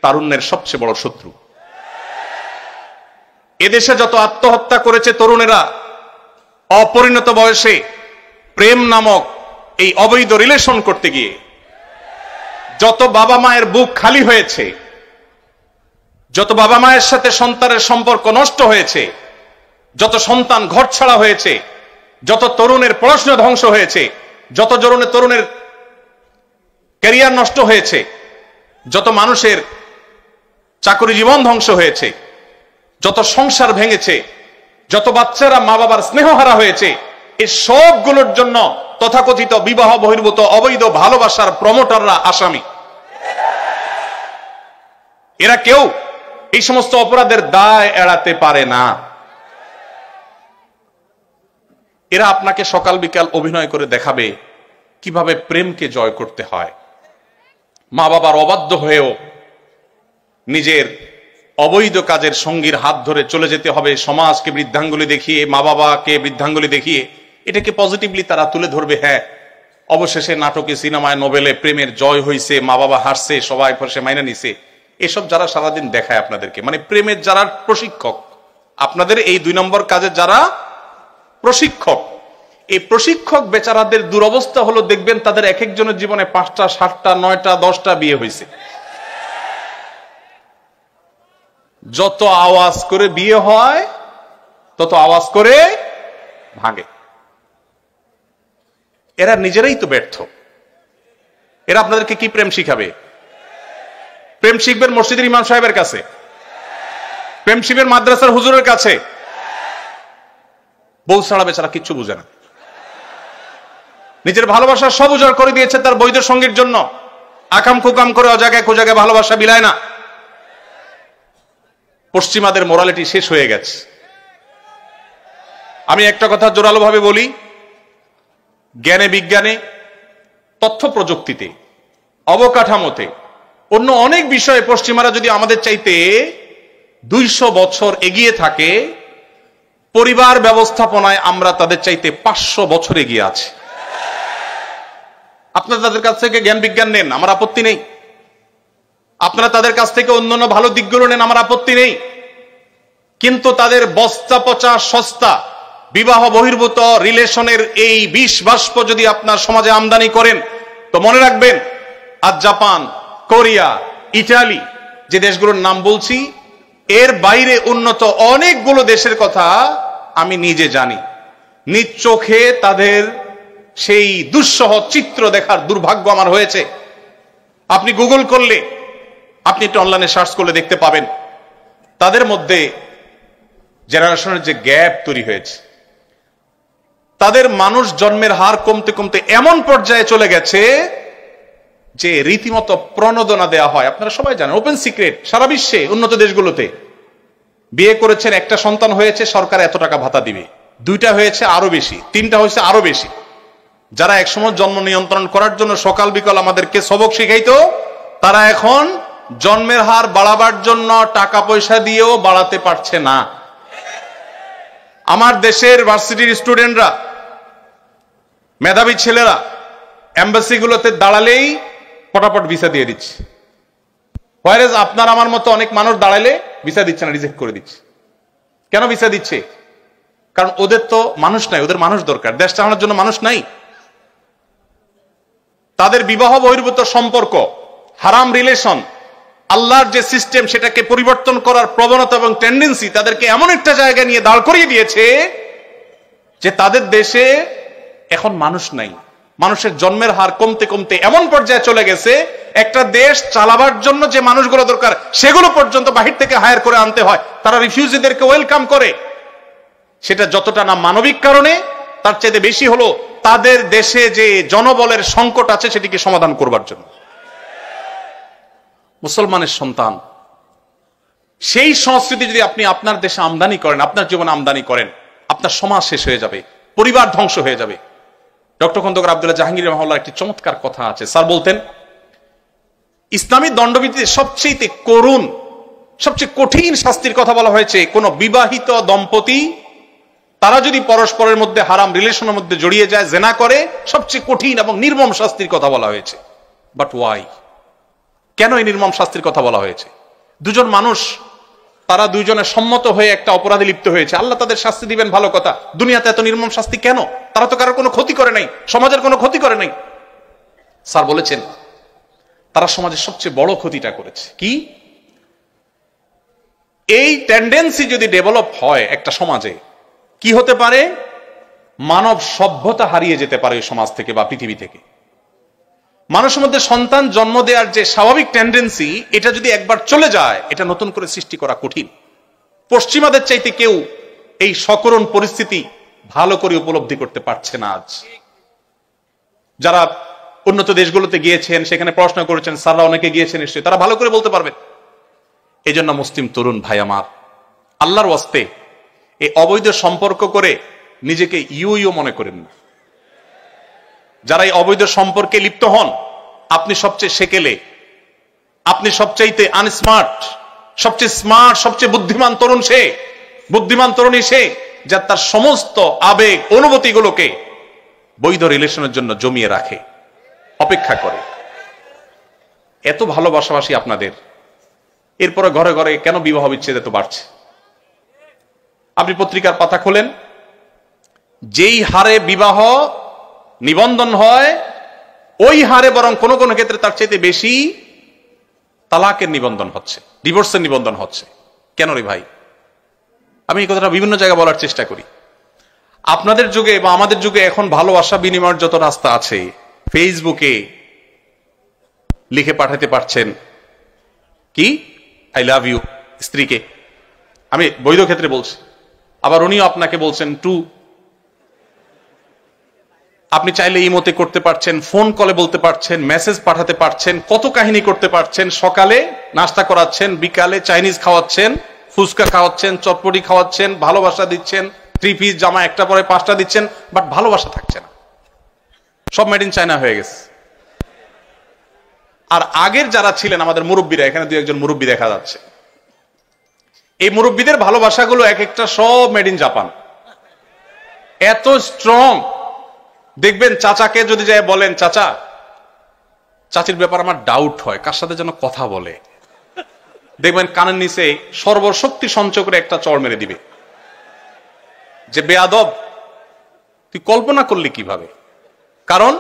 তারুণ্যের সবচেয়ে বড় শত্রু। এদেশে যত আত্মহত্যা করেছে তরুণেরা অপরিণত বয়সে প্রেম নামক এই অবৈধ রিলেশন করতে গিয়ে, যত বাবা মায়ের বুক খালি হয়েছে, যত বাবা মায়ের সাথে সন্তানের সম্পর্ক নষ্ট হয়েছে, যত সন্তান ঘর ছাড়া হয়েছে, যত তরুণের পড়াশোনা ধ্বংস হয়েছে, যত তরুণের ক্যারিয়ার নষ্ট হয়েছে, যত মানুষের চাকরি জীবন ধ্বংস হয়েছে, যত সংসার ভেঙেছে, যত বাচ্চারা মা বাবার স্নেহহারা হয়েছে, এই সবগুলোর জন্য তথাকথিত বিবাহ বহির্ভূত অবৈধ ভালোবাসার প্রমোটাররা আসামি। এরা কেউ এই সমস্ত অপরাধের দায় এড়াতে পারে না। এরা আপনাকে সকাল বিকাল অভিনয় করে দেখাবে কিভাবে প্রেমকে জয় করতে হয়। মা বাবার অবাধ্য হয়েও নিজের অবৈধ কাজের সঙ্গীর হাত ধরে চলে যেতে হবে, সমাজকে বৃদ্ধাঙ্গুলি দেখিয়ে, মা বাবাকে বৃদ্ধাঙ্গুলি দেখিয়ে এটাকে পজিটিভলি তারা তুলে ধরবে। হ্যাঁ, অবশেষে নাটকে, সিনেমায়, নোবেলে প্রেমের জয় হয়েছে, মা বাবা হাসছে, সবাই ফসে মাইনা নিছে। এসব যারা সারাদিন দেখায় আপনাদেরকে, মানে প্রেমের যারা প্রশিক্ষক, আপনাদের এই 2 নম্বর কাজের যারা প্রশিক্ষক, এই প্রশিক্ষক বেচারাদের দুরবস্থা হলো, দেখবেন তাদের এক একজনের জীবনে 5টা, 7টা, 9টা, 10টা বিয়ে হয়েছে। যত আওয়াজ করে বিয়ে হয় তত আওয়াজ করে ভাঙে। এরা নিজেরাই তো ব্যর্থ। এরা আপনাদেরকে কি প্রেম শিখাবে? প্রেম শিখবেন মসজিদের ইমাম সাহেবের কাছে, প্রেম শিখবেন মাদ্রাসার হুজুরের কাছে। বউ ছাড়া বেচারা কিচ্ছু বুঝে না। নিজের ভালোবাসা সব উজাড় করে দিয়েছে তার বৈধ সঙ্গীর জন্য। আকাম কুকাম করে অজায়গায় কুজায়গায় ভালোবাসা বিলায় না। পশ্চিমাদের মোরালিটি শেষ হয়ে গেছে। আমি একটা কথা জোরালো ভাবে বলি, জ্ঞানে বিজ্ঞানে, তথ্য প্রযুক্তিতে, অবকাঠামোতে, অন্য অনেক বিষয়ে পশ্চিমারা যদি আমাদের চাইতে 200 বছর এগিয়ে থাকে, পরিবার ব্যবস্থাপনায় আমরা তাদের চাইতে 500 বছর এগিয়ে আছি। আপনারা তাদের কাছ থেকে জ্ঞান বিজ্ঞান নেন, আমার আপত্তি নেই। আপনারা তাদের কাছ থেকে অন্যান্য ভালো দিকগুলো নেন, আমার আপত্তি নেই। কিন্তু তাদের বস্তা পচা সস্তা বিবাহ বহির্ভূত রিলেশনের এই বিষ বাষ্প যদি আপনার সমাজে আমদানি করেন, তো মনে রাখবেন, আজ জাপান, কোরিয়া, ইটালি, যে দেশগুলোর নাম বলছি, এর বাইরে উন্নত অনেকগুলো দেশের কথা আমি নিজে জানি। নিজ চোখে তাদের সেই দুঃসহ চিত্র দেখার দুর্ভাগ্য আমার হয়েছে। আপনি গুগল করলে, আপনি একটু অনলাইনে সার্চ করলে দেখতে পাবেন, তাদের মধ্যে জেনারেশনের যে গ্যাপ তৈরি হয়েছে, তাদের মানুষ জন্মের হার কমতে কমতে এমন পর্যায়ে চলে গেছে যে রীতিমতো প্রণোদনা দেওয়া হয়। আপনারা সবাই জানেন, ওপেন সিক্রেট, সারা বিশ্বে উন্নত দেশগুলোতে বিয়ে করেছেন, একটা সন্তান হয়েছে, সরকার এত টাকা ভাতা দিবে, 2টা হয়েছে আরো বেশি, 3টা হয়েছে আরো বেশি। যারা একসময় জন্ম নিয়ন্ত্রণ করার জন্য সকাল বিকাল আমাদেরকে সবক শিখাইতো, তারা এখন জন্মের হার বাড়াবার জন্য টাকা পয়সা দিয়েও বাড়াতে পারছে না। আমার দেশের ভার্সিটির স্টুডেন্টরা মেধাবী ছেলেরা এম্বাসিগুলোতে দাঁড়ালেই পটাপট ভিসা দিয়ে দিচ্ছে, হোয়ারেজ আপনার আমার মতো অনেক মানুষ দাঁড়ালে ভিসা দিচ্ছে না, রিজেক্ট করে দিচ্ছে। কেন ভিসা দিচ্ছে? কারণ ওদের তো মানুষ নাই, ওদের মানুষ দরকার, দেশ চালানোর জন্য মানুষ নাই। তাদের বিবাহ বহির্ভূত সম্পর্ক, হারাম রিলেশন, আল্লাহর যে সিস্টেম সেটাকে পরিবর্তন করার প্রবণতা এবং টেন্ডেন্সি তাদেরকে এমন একটা জায়গায় নিয়ে দাঁড় করিয়ে দিয়েছে যে তাদের দেশে এখন মানুষ নাই। মানুষের জন্মের হার কমতে কমতে এমন পর্যায়ে চলে গেছে, একটা দেশ চালাবার জন্য যে মানুষগুলো দরকার সেগুলো পর্যন্ত বাহির থেকে হায়ার করে আনতে হয়। তারা রিফিউজিদেরকে ওয়েলকাম করে। সেটা যতটা না মানবিক কারণে, তার চাইতে বেশি হলো তাদের দেশে যে জনবলের সংকট আছে সেটিকে সমাধান করবার জন্য। মুসলমানের সন্তান, সেই সংস্কৃতি যদি আপনি আপনার দেশে আমদানি করেন, আপনার জীবনে আমদানি করেন, আপনার সমাজ শেষ হয়ে যাবে, পরিবার ধ্বংস হয়ে যাবে। ডক্টর খন্দকার আব্দুল্লাহ জাহাঙ্গীর রহমাহুল্লাহ একটি চমৎকার কথা আছে। স্যার বলতেন, ইসলামী দণ্ডবিধিতে সবচেয়ে করুণ, সবচেয়ে কঠিন শাস্তির কথা বলা হয়েছে কোন বিবাহিত দম্পতি তারা যদি পরস্পরের মধ্যে হারাম রিলেশনের মধ্যে জড়িয়ে যায়, জেনা করে, সবচেয়ে কঠিন এবং নির্মম শাস্তির কথা বলা হয়েছে। But why? কেন এই নির্মম শাস্তির কথা বলা হয়েছে? দুজন মানুষ, তারা দুইজনে সম্মত হয়ে একটা অপরাধে লিপ্ত হয়েছে, আল্লাহ তাদের শাস্তি দিবেন, ভালো কথা। দুনিয়াতে এত নির্মম শাস্তি কেন? তারা তো কারো কোনো ক্ষতি করে নাই, সমাজের কোনো ক্ষতি করে নাই। স্যার বলেছেন তারা সমাজের সবচেয়ে বড় ক্ষতিটা করেছে। কি? এই টেন্ডেন্সি যদি ডেভেলপ হয় একটা সমাজে, কি হতে পারে? মানব সভ্যতা হারিয়ে যেতে পারে ওই সমাজ থেকে বা পৃথিবী থেকে। মানুষের মধ্যে সন্তান জন্ম দেওয়ার যে স্বাভাবিক টেন্ডেন্সি, এটা যদি একবার চলে যায়, এটা নতুন করে সৃষ্টি করা কঠিন। পশ্চিমাদের চাইতে কেউ এই সকরুণ পরিস্থিতি ভালো করে উপলব্ধি করতে পারছে না আজ। যারা উন্নত দেশগুলোতে গিয়েছেন, সেখানে পড়াশোনা করেছেন, স্যাররা অনেকে গিয়েছেন নিশ্চয়ই, তারা ভালো করে বলতে পারবেন। এই জন্য মুসলিম তরুণ ভাই আমার, আল্লাহর ওয়াস্তে এই অবৈধ সম্পর্ক করে নিজেকে ইউ মনে করেন না। যারা এই অবৈধ সম্পর্কে লিপ্ত হন, আপনি সবচেয়ে সেকেলে, আপনি সবচাইতে আনস্মার্ট, সবচেয়ে স্মার্ট, সবচেয়ে বুদ্ধিমান তরুণ সে, বুদ্ধিমান তরুণী সে, যা তার সমস্ত আবেগ অনুভূতিগুলোকে বৈধ রিলেশনের জন্য জমিয়ে রাখে, অপেক্ষা করে। এত ভালোবাসাবাসী আপনাদের, এরপরে ঘরে ঘরে কেন বিবাহ বিচ্ছেদ এত বাড়ছে? আপনি পত্রিকার পাতা খোলেন, যেই হারে বিবাহ নিবন্ধন হয় ওই হারে বরং কোন কোন ক্ষেত্রে তার চাইতে বেশি তালাকের নিবন্ধন হচ্ছে, ডিভোর্সের নিবন্ধন হচ্ছে। কেন রে ভাই? আমি এই কথাটা বিভিন্ন জায়গায় বলার চেষ্টা করি। আপনাদের যুগে বা আমাদের যুগে এখন ভালোবাসা বিনিময়ের যত রাস্তা আছে, ফেসবুকে লিখে পাঠাতে পারছেন কি আই লাভ ইউ স্ত্রীকে, আমি বৈধ ক্ষেত্রে বলছি, আবার উনিও আপনাকে বলছেন টু। আপনি চাইলে ইমোতে করতে পারছেন, ফোন কলে বলতে পারছেন, মেসেজ পাঠাতে পারছেন, কত কাহিনী করতে পারছেন। সকালে নাস্তা করাচ্ছেন, বিকালে চাইনিজ খাওয়াচ্ছেন, ফুচকা খাওয়াচ্ছেন, চটপটি খাওয়াচ্ছেন, ভালোবাসা দিচ্ছেন, 3 পিস জামা একটা পরে 5টা দিচ্ছেন, বাট ভালোবাসা থাকছে না। সব মেড ইন চায়না হয়ে গেছে। আর আগের যারা ছিলেন আমাদের মুরব্বীরা, এখানে 2-1 মুরব্বী দেখা যাচ্ছে, এই মুরব্বীদের ভালোবাসাগুলো এক একটা সব মেড ইন জাপান। এত স্ট্রং। দেখবেন চাচাকে যদি যায় বলেন, চাচা, চাচির ব্যাপার আমার ডাউট হয়, কার সাথে যেন কথা বলে, দেখবেন কানের নিচে সর্বশক্তি সঞ্চয় করে একটা চড় মেরে দিবে যে বেয়াদব, তুই কল্পনা করলি কিভাবে? কারণ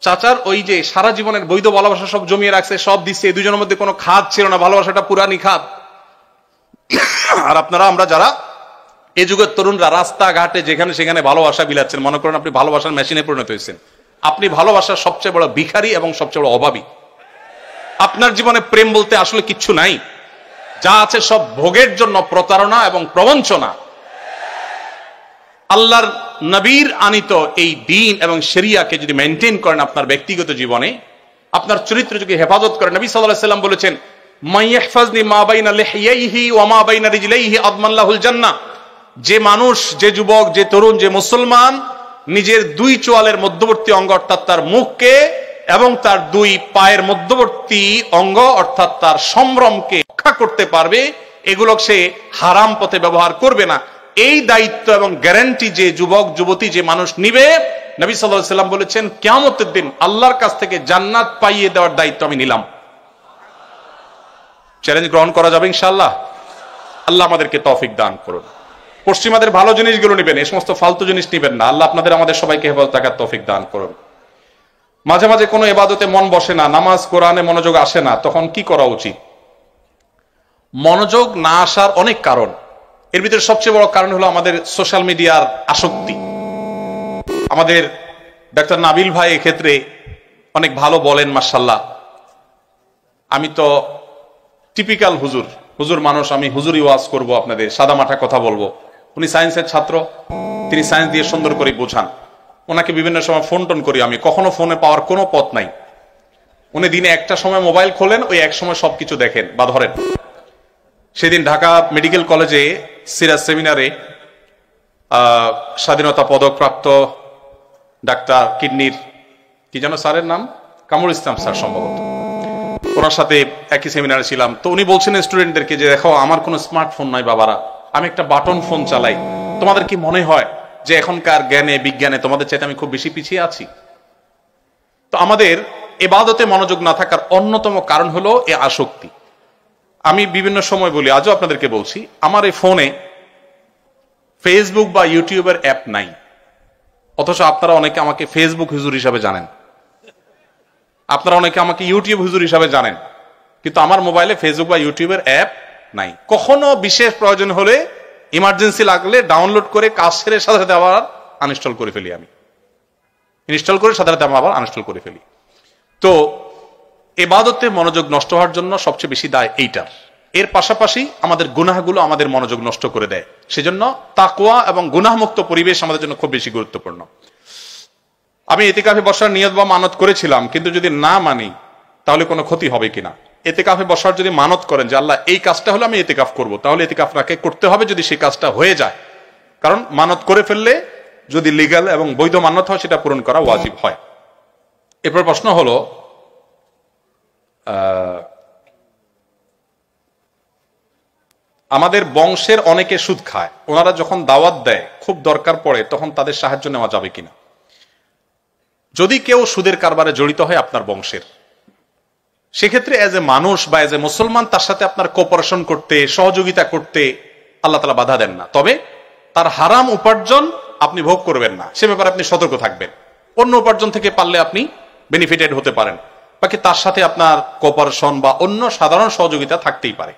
চাচার ওই যে সারা জীবনের বৈধ ভালোবাসা সব জমিয়ে রাখছে, সব দিচ্ছে, দুজনের মধ্যে কোনো খাদ ছিল না, ভালোবাসাটা পুরানি খাদ। আর আপনারা, আমরা যারা এই যুগের তরুণরা রাস্তাঘাটে যেখানে সেখানে ভালোবাসা বিলাচ্ছেন, মনে করেন আপনি ভালোবাসার মেশিনে পরিণত হয়েছেন। আপনি ভালোবাসার সবচেয়ে বড় ভিখারি এবং সবচেয়ে বড় অভাবী। আপনার জীবনে প্রেম বলতে আসলে কিচ্ছু নাই, যা আছে সব ভোগের জন্য প্রতারণা এবং প্রবঞ্চনা। আল্লাহর নবীর আনিত এই দ্বীন এবং শরিয়াকে যদি মেইনটেইন করেন আপনার ব্যক্তিগত জীবনে, আপনার চরিত্র যদি হেফাজত করেন, নবী সাল্লাল্লাহু আলাইহি ওয়াসাল্লাম বলেছেন, মাইয়াহফাজনি মা বাইনা লিহইহি ওয়া মা বাইনা রিজলাইহি আদমানলাহুল জান্নাহ। যে মানুষ, যে যুবক, যে তরুণ, যে মুসলমান নিজের 2 চোয়ালের মধ্যবর্তী অঙ্গ অর্থাৎ তার মুখকে এবং তার 2 পায়ের মধ্যবর্তী অঙ্গ অর্থাৎ তার সম্ভ্রমকে রক্ষা করতে পারবে, এগুলো সে হারাম পথে ব্যবহার করবে না, এই দায়িত্ব এবং গ্যারান্টি যে যুবক যুবতী, যে মানুষ নিবে, নবী সাল্লাল্লাহু আলাইহি ওয়াসাল্লাম বলেছেন, কিয়ামতের দিন আল্লাহর কাছ থেকে জান্নাত পাইয়ে দেওয়ার দায়িত্ব আমি নিলাম। চ্যালেঞ্জ গ্রহণ করা যাবে ইনশাআল্লাহ। আল্লাহ আমাদেরকে তৌফিক দান করুন। পশ্চিমাদের ভালো জিনিসগুলো নেবেন, এই সমস্ত ফালতু জিনিস নেবেন না। আল্লাহ আপনাদের আমাদের সবাইকে হেফাজত রাখার তৌফিক দান করুন। মাঝে মাঝে কোনো ইবাদতে মন বসে না, নামাজ কোরআনে মনোযোগ আসে না, তখন কি করা উচিত? মনোযোগ না আসার অনেক কারণ, এর ভিতরে সবচেয়ে বড় কারণ হলো আমাদের সোশ্যাল মিডিয়ার আসক্তি। আমাদের ডাক্তার নাবিল ভাই এক্ষেত্রে অনেক ভালো বলেন, মাশাআল্লাহ। আমি তো টিপিক্যাল হুজুর মানুষ, আমি হুজুরি ওয়াজ করব, আপনাদের সাদা মাঠা কথা বলবো। উনি সায়েন্সের ছাত্র, তিনি সায়েন্স দিয়ে সুন্দর করে বোঝান। ওনাকে বিভিন্ন সময় ফোন টোন করি আমি, কখনো ফোনে পাওয়ার কোনো পথ নাই। উনি দিনে একটা সময় মোবাইল খোলেন, ওই এক সময় সবকিছু দেখেন বা ধরেন। সেদিন ঢাকা মেডিকেল কলেজে সিরাজ সেমিনারে স্বাধীনতা পদক প্রাপ্ত ডাক্তার কিডনির কি যেন স্যারের নাম, কামরুল ইসলাম স্যার সম্ভবত, ওনার সাথে একই সেমিনারে ছিলাম। তো উনি বলছেন স্টুডেন্টদেরকে যে দেখো, আমার কোনো স্মার্টফোন নাই বাবারা, আমি একটা বাটন ফোন চালাই। তোমাদের কি মনে হয় যে এখনকার জ্ঞানে বিজ্ঞানে তোমাদের চাইতে আমি খুব বেশি পিছিয়ে আছি? তো আমাদের ইবাদতে মনোযোগ না থাকার অন্যতম কারণ হলো এই আসক্তি। আমি বিভিন্ন সময় বলি, আজও আপনাদেরকে বলছি, আমার এই ফোনে ফেসবুক বা ইউটিউবের অ্যাপ নাই, অথচ আপনারা অনেকে আমাকে ফেসবুক হুজুর হিসাবে জানেন, আপনারা অনেকে আমাকে ইউটিউব হুজুর হিসাবে জানেন, কিন্তু আমার মোবাইলে ফেসবুক বা ইউটিউবের অ্যাপ নাই। কখনো বিশেষ প্রয়োজন হলে, ইমার্জেন্সি লাগলে ডাউনলোড করে কাজ সেরে সাথে সাথে আবার আনইনস্টল করে ফেলি। আমি ইনস্টল করে সাথে সাথে আবার আনইনস্টল করে ফেলি। তো ইবাদতে মনোযোগ নষ্ট হওয়ার জন্য সবচেয়ে বেশি দায় এইটার। এর পাশাপাশি আমাদের গুনাহগুলো আমাদের মনোযোগ নষ্ট করে দেয়। সেজন্য তাকওয়া এবং গুনাহমুক্ত পরিবেশ আমাদের জন্য খুব বেশি গুরুত্বপূর্ণ। আমি ইতিকাফে বসার নিয়ত বা মানত করেছিলাম, কিন্তু যদি না মানি তাহলে কোনো ক্ষতি হবে কিনা? ইতিকাফে বসার যদি মানত করেন যে আল্লাহ এই কাজটা হলে আমি ইতিকাফ করব, তাহলে ইতিকাফটাকে করতে হবে যদি সেই কাজটা হয়ে যায়। কারণ মানত করে ফেললে যদি লিগ্যাল এবং বৈধ মানত হয়, সেটা পূরণ করা ওয়াজিব হয়। এরপর প্রশ্ন হলো, আমাদের বংশের অনেকে সুদ খায়, ওনারা যখন দাওয়াত দেয় খুব দরকার পড়ে, তখন তাদের সাহায্য নেওয়া যাবে কিনা? যদি কেউ সুদের কারবারে জড়িত হয় আপনার বংশের, সেক্ষেত্রে এজ এ মানুষ বা এজ এ মুসলমান তার সাথে আপনার কোঅপারেশন করতে, সহযোগিতা করতে আল্লাহ তাআলা বাধা দেন না। তবে তার হারাম উপার্জন আপনি ভোগ করবেন না, সে ব্যাপারে আপনি সতর্ক থাকবেন। অন্য উপার্জন থেকে পারলে আপনি বেনিফিটেড হতে পারেন, বাকি তার সাথে আপনার কোঅপারেশন বা অন্য সাধারণ সহযোগিতা থাকতেই পারে।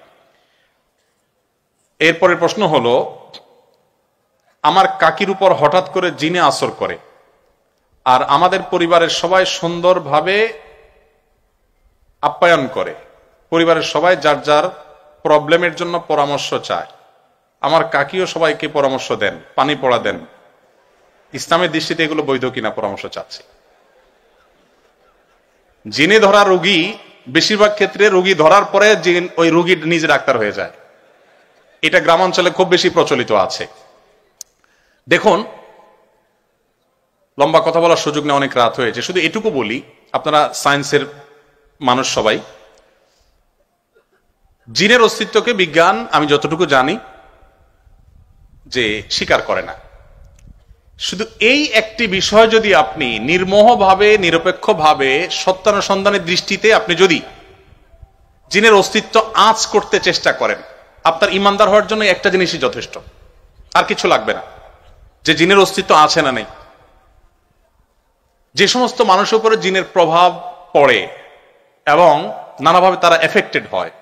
এরপরের প্রশ্ন হলো, আমার কাকির উপর হঠাৎ করে জিনে আসর করে, আর আমাদের পরিবারের সবাই সুন্দরভাবে আপ্যায়ন করে, পরিবারের সবাই যার যার প্রবলেমের জন্য পরামর্শ চায়, আমার কাকিও সবাইকে পরামর্শ দেন, পানি পড়া দেন। ইসলামের দৃষ্টিতে এগুলো বৈধ কিনা পরামর্শ চাচ্ছি। জিনে ধরা রোগী বেশিরভাগ ক্ষেত্রে রোগী ধরার পরে জিন ওই রোগী নিজে ডাক্তার হয়ে যায়, এটা গ্রামাঞ্চলে খুব বেশি প্রচলিত আছে। দেখুন, লম্বা কথা বলার সুযোগ নেই, অনেক রাত হয়েছে, শুধু এটুকু বলি, আপনারা সায়েন্সের মানুষ সবাই, জিনের অস্তিত্বকে বিজ্ঞান আমি যতটুকু জানি যে স্বীকার করে না। শুধু এই একটি বিষয় যদি আপনি নির্মোহভাবে, নিরপেক্ষভাবে, সত্যানুসন্ধানের দৃষ্টিতে আপনি যদি জিনের অস্তিত্ব আঁচ করতে চেষ্টা করেন, আপনার ইমানদার হওয়ার জন্য একটা জিনিসই যথেষ্ট, আর কিছু লাগবে না, যে জিনের অস্তিত্ব আছে না নেই। যে সমস্ত মানুষের উপরে জিনের প্রভাব পড়ে এবং নানাভাবে তারা এফেক্টেড হয়,